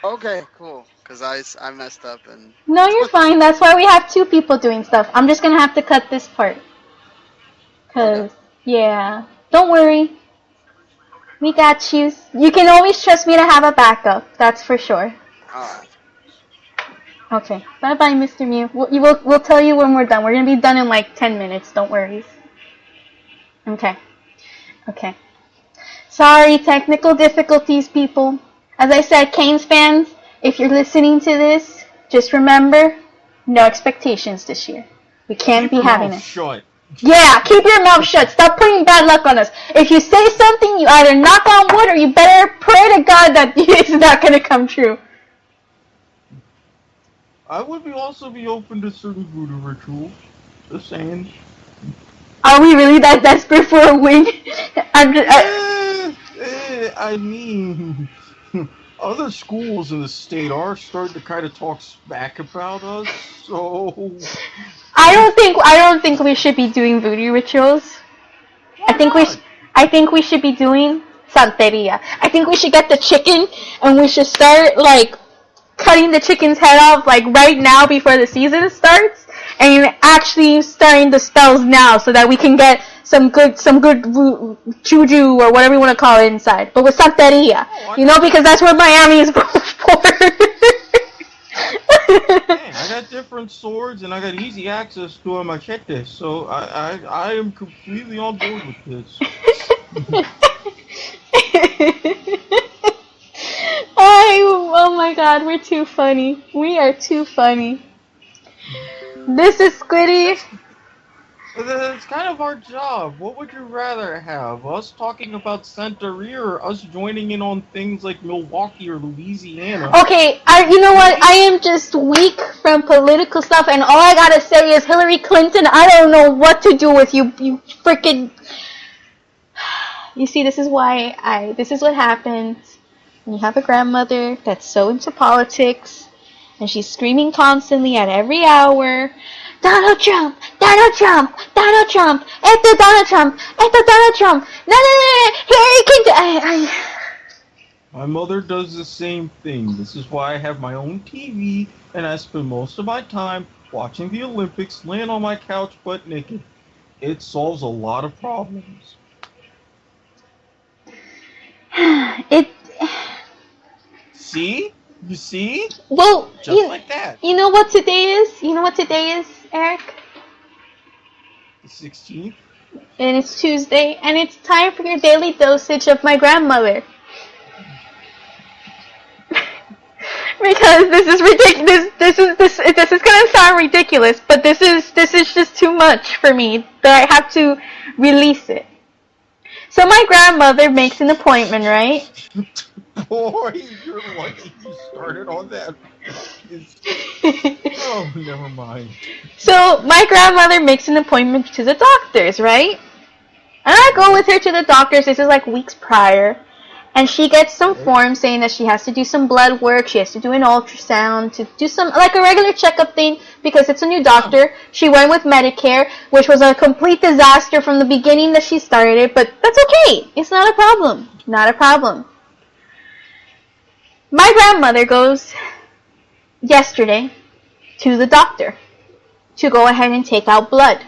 Okay, cool. Cause I messed up and. No, you're fine. That's why we have 2 people doing stuff. I'm just gonna have to cut this part. Cause yeah, don't worry. We got you. You can always trust me to have a backup. That's for sure. Alright. Okay. Bye-bye, Mr. Mew. We'll tell you when we're done. We're gonna be done in like 10 minutes. Don't worry. Okay. Okay. Sorry, technical difficulties, people. As I said, Canes fans, if you're listening to this, just remember, no expectations this year. We can't be having it. Shut. Yeah, keep your mouth shut. Stop putting bad luck on us. If you say something, you either knock on wood or you better pray to God that it's not going to come true. I would also be open to certain voodoo rituals. Just saying. Are we really that desperate for a win? I mean, other schools in the state are starting to kind of talk smack about us, so... I don't think we should be doing voodoo rituals. I think we should be doing santeria. I think we should get the chicken and we should start like cutting the chicken's head off like right now before the season starts, and actually starting the spells now so that we can get some good juju or whatever you want to call it inside. But with santeria, because that's what Miami is for. I got different swords and I got easy access to a machete, so I am completely on board with this. Oh my god, we're too funny. We are too funny. This is Squiddy. It's kind of our job. What would you rather have? Us talking about Santeria or us joining in on things like Milwaukee or Louisiana? Okay, you know what? I am just weak from political stuff, and all I gotta say is Hillary Clinton, I don't know what to do with you, you freaking... You see, this is what happens when you have a grandmother that's so into politics, and she's screaming constantly at every hour, Donald Trump, Donald Trump, Donald Trump, esto Donald Trump, esto Donald Trump, no, Hillary Clinton. My mother does the same thing. This is why I have my own TV, and I spend most of my time watching the Olympics, laying on my couch butt naked. It solves a lot of problems. See? You see? Well, just like that. You know what today is? You know what today is, Eric? The 16th? And it's Tuesday, and it's time for your daily dosage of my grandmother. Because this is ridiculous. This is gonna sound ridiculous, but this is just too much for me that I have to release it. So my grandmother makes an appointment, right? Boy, you're lucky you started on that. Oh, never mind. So my grandmother makes an appointment to the doctors, right? And I go with her to the doctors. This is like weeks prior. And she gets some forms saying that she has to do some blood work, she has to do an ultrasound, to do some, like a regular checkup thing, because it's a new doctor. She went with Medicare, which was a complete disaster from the beginning that she started it, but that's okay. It's not a problem. Not a problem. My grandmother goes yesterday to the doctor to go ahead and take out blood.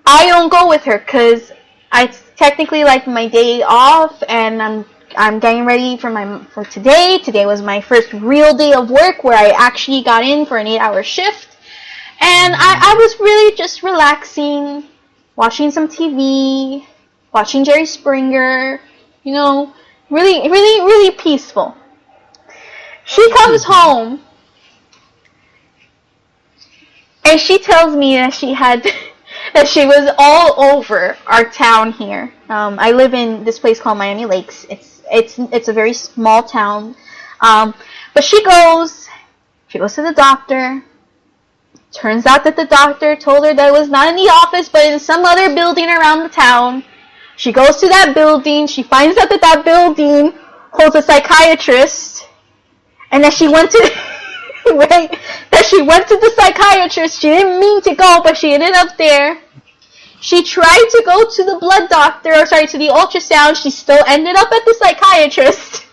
I don't go with her because it's technically like my day off, and I'm getting ready for today. Today was my first real day of work where I actually got in for an 8-hour shift, and I was really just relaxing, watching some TV, watching Jerry Springer, really, really, really peaceful. She comes home and she tells me that that she was all over our town here. I live in this place called Miami Lakes. It's a very small town. But she goes to the doctor. Turns out that the doctor told her that it was not in the office, but in some other building around the town. She goes to that building. She finds out that building holds a psychiatrist, and that she went to the psychiatrist. She didn't mean to go, but she ended up there. She tried to go to the to the ultrasound. She still ended up at the psychiatrist.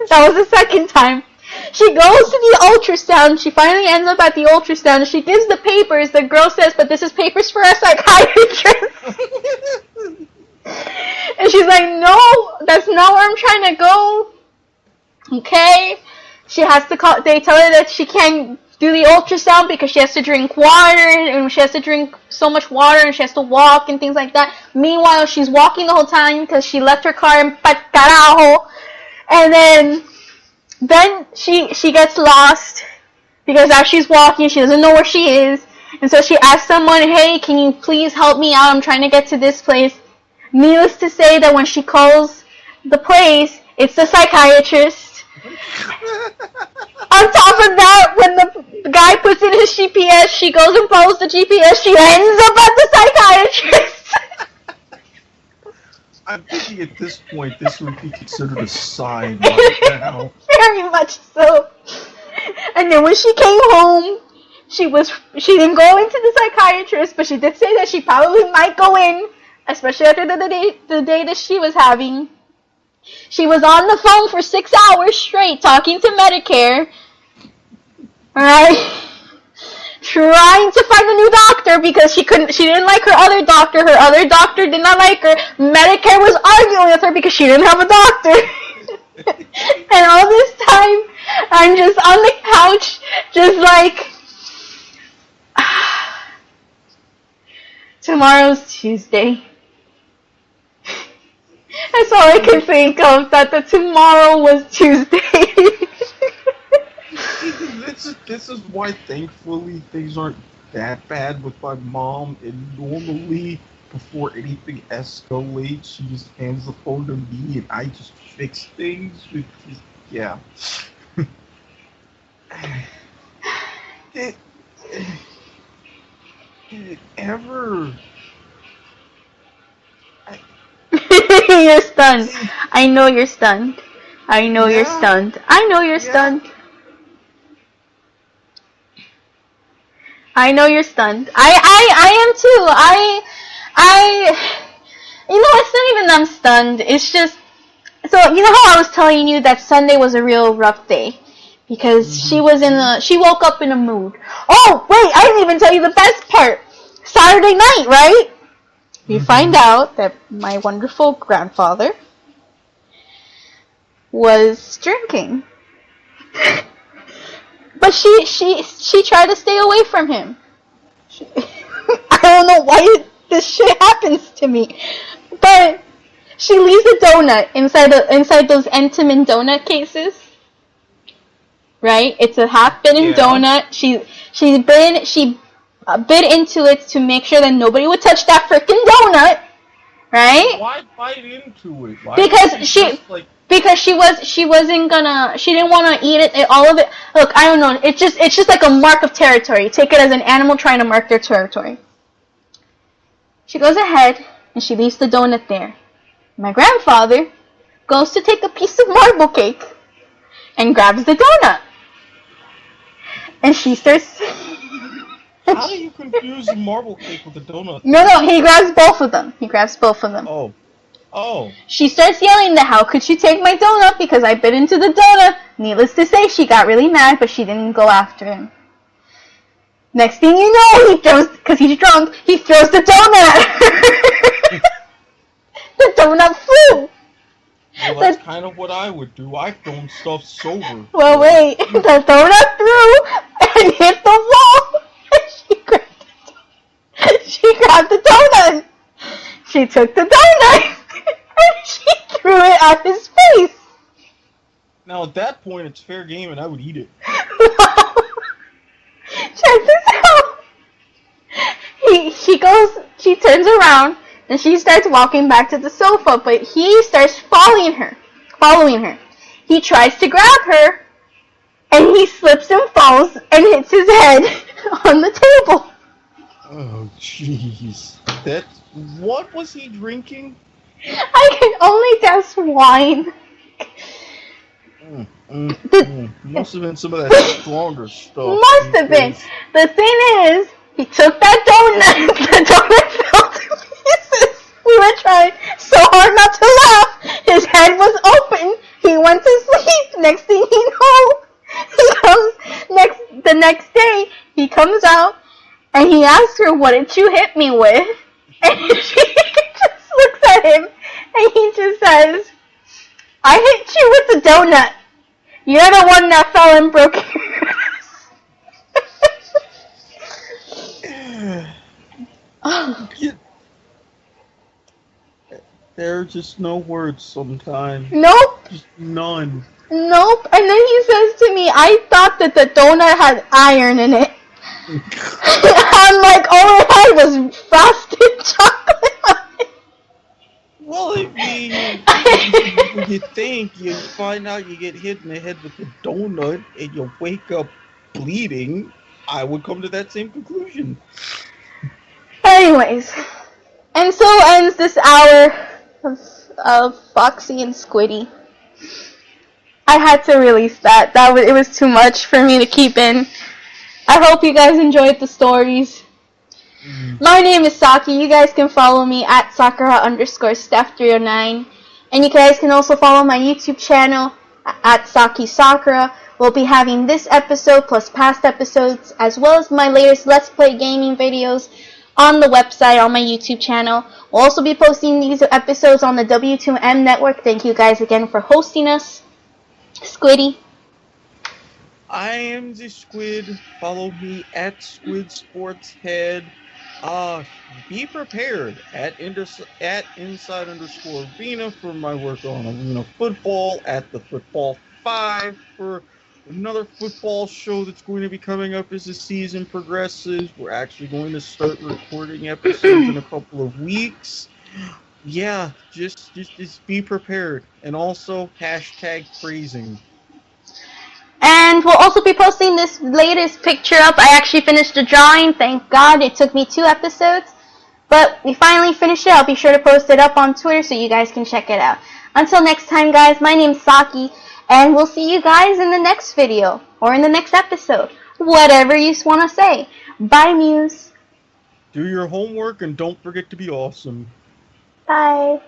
That was the second time. She goes to the ultrasound. She finally ends up at the ultrasound. She gives the papers. The girl says, "But this is papers for a psychiatrist." And she's like, "No, that's not where I'm trying to go." Okay? she has to call. They tell her that she can't do the ultrasound because she has to drink water, and she has to drink so much water, and she has to walk and things like that. Meanwhile, she's walking the whole time because she left her car in pa carajo. And then she gets lost because as she's walking, she doesn't know where she is. And so she asks someone, hey, can you please help me out? I'm trying to get to this place. Needless to say that when she calls the place, it's the psychiatrist. On top of that, when the guy puts in his GPS, she goes and follows the GPS. She ends up at the psychiatrist. I'm thinking at this point, this would be considered a sign right now. Very much so. And then when she came home, she didn't go into the psychiatrist, but she did say that she probably might go in, especially after the day that she was having. She was on the phone for 6 hours straight talking to Medicare. Alright? Trying to find a new doctor because she didn't like her other doctor. Her other doctor did not like her. Medicare was arguing with her because she didn't have a doctor. And all this time, I'm just on the couch, just like, tomorrow's Tuesday. That's all I can think of, that the tomorrow was Tuesday. This is why, thankfully, things aren't that bad with my mom. And normally, before anything escalates, she just hands the phone to me, and I just fix things. Yeah. Did it ever... You're stunned. I know you're stunned. I know you're stunned. I know you're stunned. I know you're stunned. I am too. You know, it's not even I'm stunned. It's just, so you know how I was telling you that Sunday was a real rough day because she woke up in a mood. Oh wait, I didn't even tell you the best part. Saturday night, right? We find out that my wonderful grandfather was drinking. But she tried to stay away from him. I don't know why this shit happens to me. But she leaves a donut inside those Entenmann donut cases. Right? It's a half-bitten donut. She bit into it to make sure that nobody would touch that freaking donut. Right? Why bite into it? Because she didn't want to eat it, all of it. Look, I don't know. It's just like a mark of territory. Take it as an animal trying to mark their territory. She goes ahead and she leaves the donut there. My grandfather goes to take a piece of marble cake and grabs the donut. And she starts... How do you confuse a marble cake with a donut? No, he grabs both of them. Oh. She starts yelling that how could she take my donut because I bit into the donut. Needless to say, she got really mad, but she didn't go after him. Next thing you know, because he's drunk, he throws the donut at her. The donut flew. Well, that's kind of what I would do. I've thrown stuff sober. Well, wait. The donut threw and hit the wall. She grabbed the donut. She took the donut. And she threw it at his face. Now, at that point, it's fair game, and I would eat it. Well, check this out. She turns around, and she starts walking back to the sofa, but he starts following her. He tries to grab her, and he slips and falls and hits his head on the table. Oh, jeez. What was he drinking? I can only guess wine. Must have been some of that stronger stuff. Must have been. The thing is, he took that donut. The donut fell to pieces. We were trying so hard not to laugh. His head was open. He went to sleep. Next thing you know, the next day, he comes out and he asks her, "What did you hit me with?" And she just looks at him and he just says, "I hit you with the donut." You're the one that fell and broke yours. There are just no words sometimes. Nope. Just none. Nope. And then he says to me, I thought that the donut had iron in it. I'm like, all it had was frosted chocolate. Well, I mean, when you think, you find out you get hit in the head with a donut and you wake up bleeding, I would come to that same conclusion. Anyways, and so ends this hour of Foxy and Squiddy. I had to release that. It was too much for me to keep in. I hope you guys enjoyed the stories. My name is Saki. You guys can follow me at Sakura_Steph309. And you guys can also follow my YouTube channel at Saki Sakura. We'll be having this episode plus past episodes, as well as my latest Let's Play gaming videos on the website, on my YouTube channel. We'll also be posting these episodes on the W2M network. Thank you guys again for hosting us. Squiddy. I am the Squid. Follow me at SquidSportsHead. Be prepared at inside_arena for my work on arena football, at the Football 5 for another football show that's going to be coming up as the season progresses. We're actually going to start recording episodes in a couple of weeks. Yeah, just be prepared. And also, #praising. And we'll also be posting this latest picture up. I actually finished the drawing. Thank God. It took me 2 episodes. But we finally finished it. I'll be sure to post it up on Twitter so you guys can check it out. Until next time, guys, my name's Saki. And we'll see you guys in the next video. Or in the next episode. Whatever you want to say. Bye, Muse. Do your homework and don't forget to be awesome. Bye.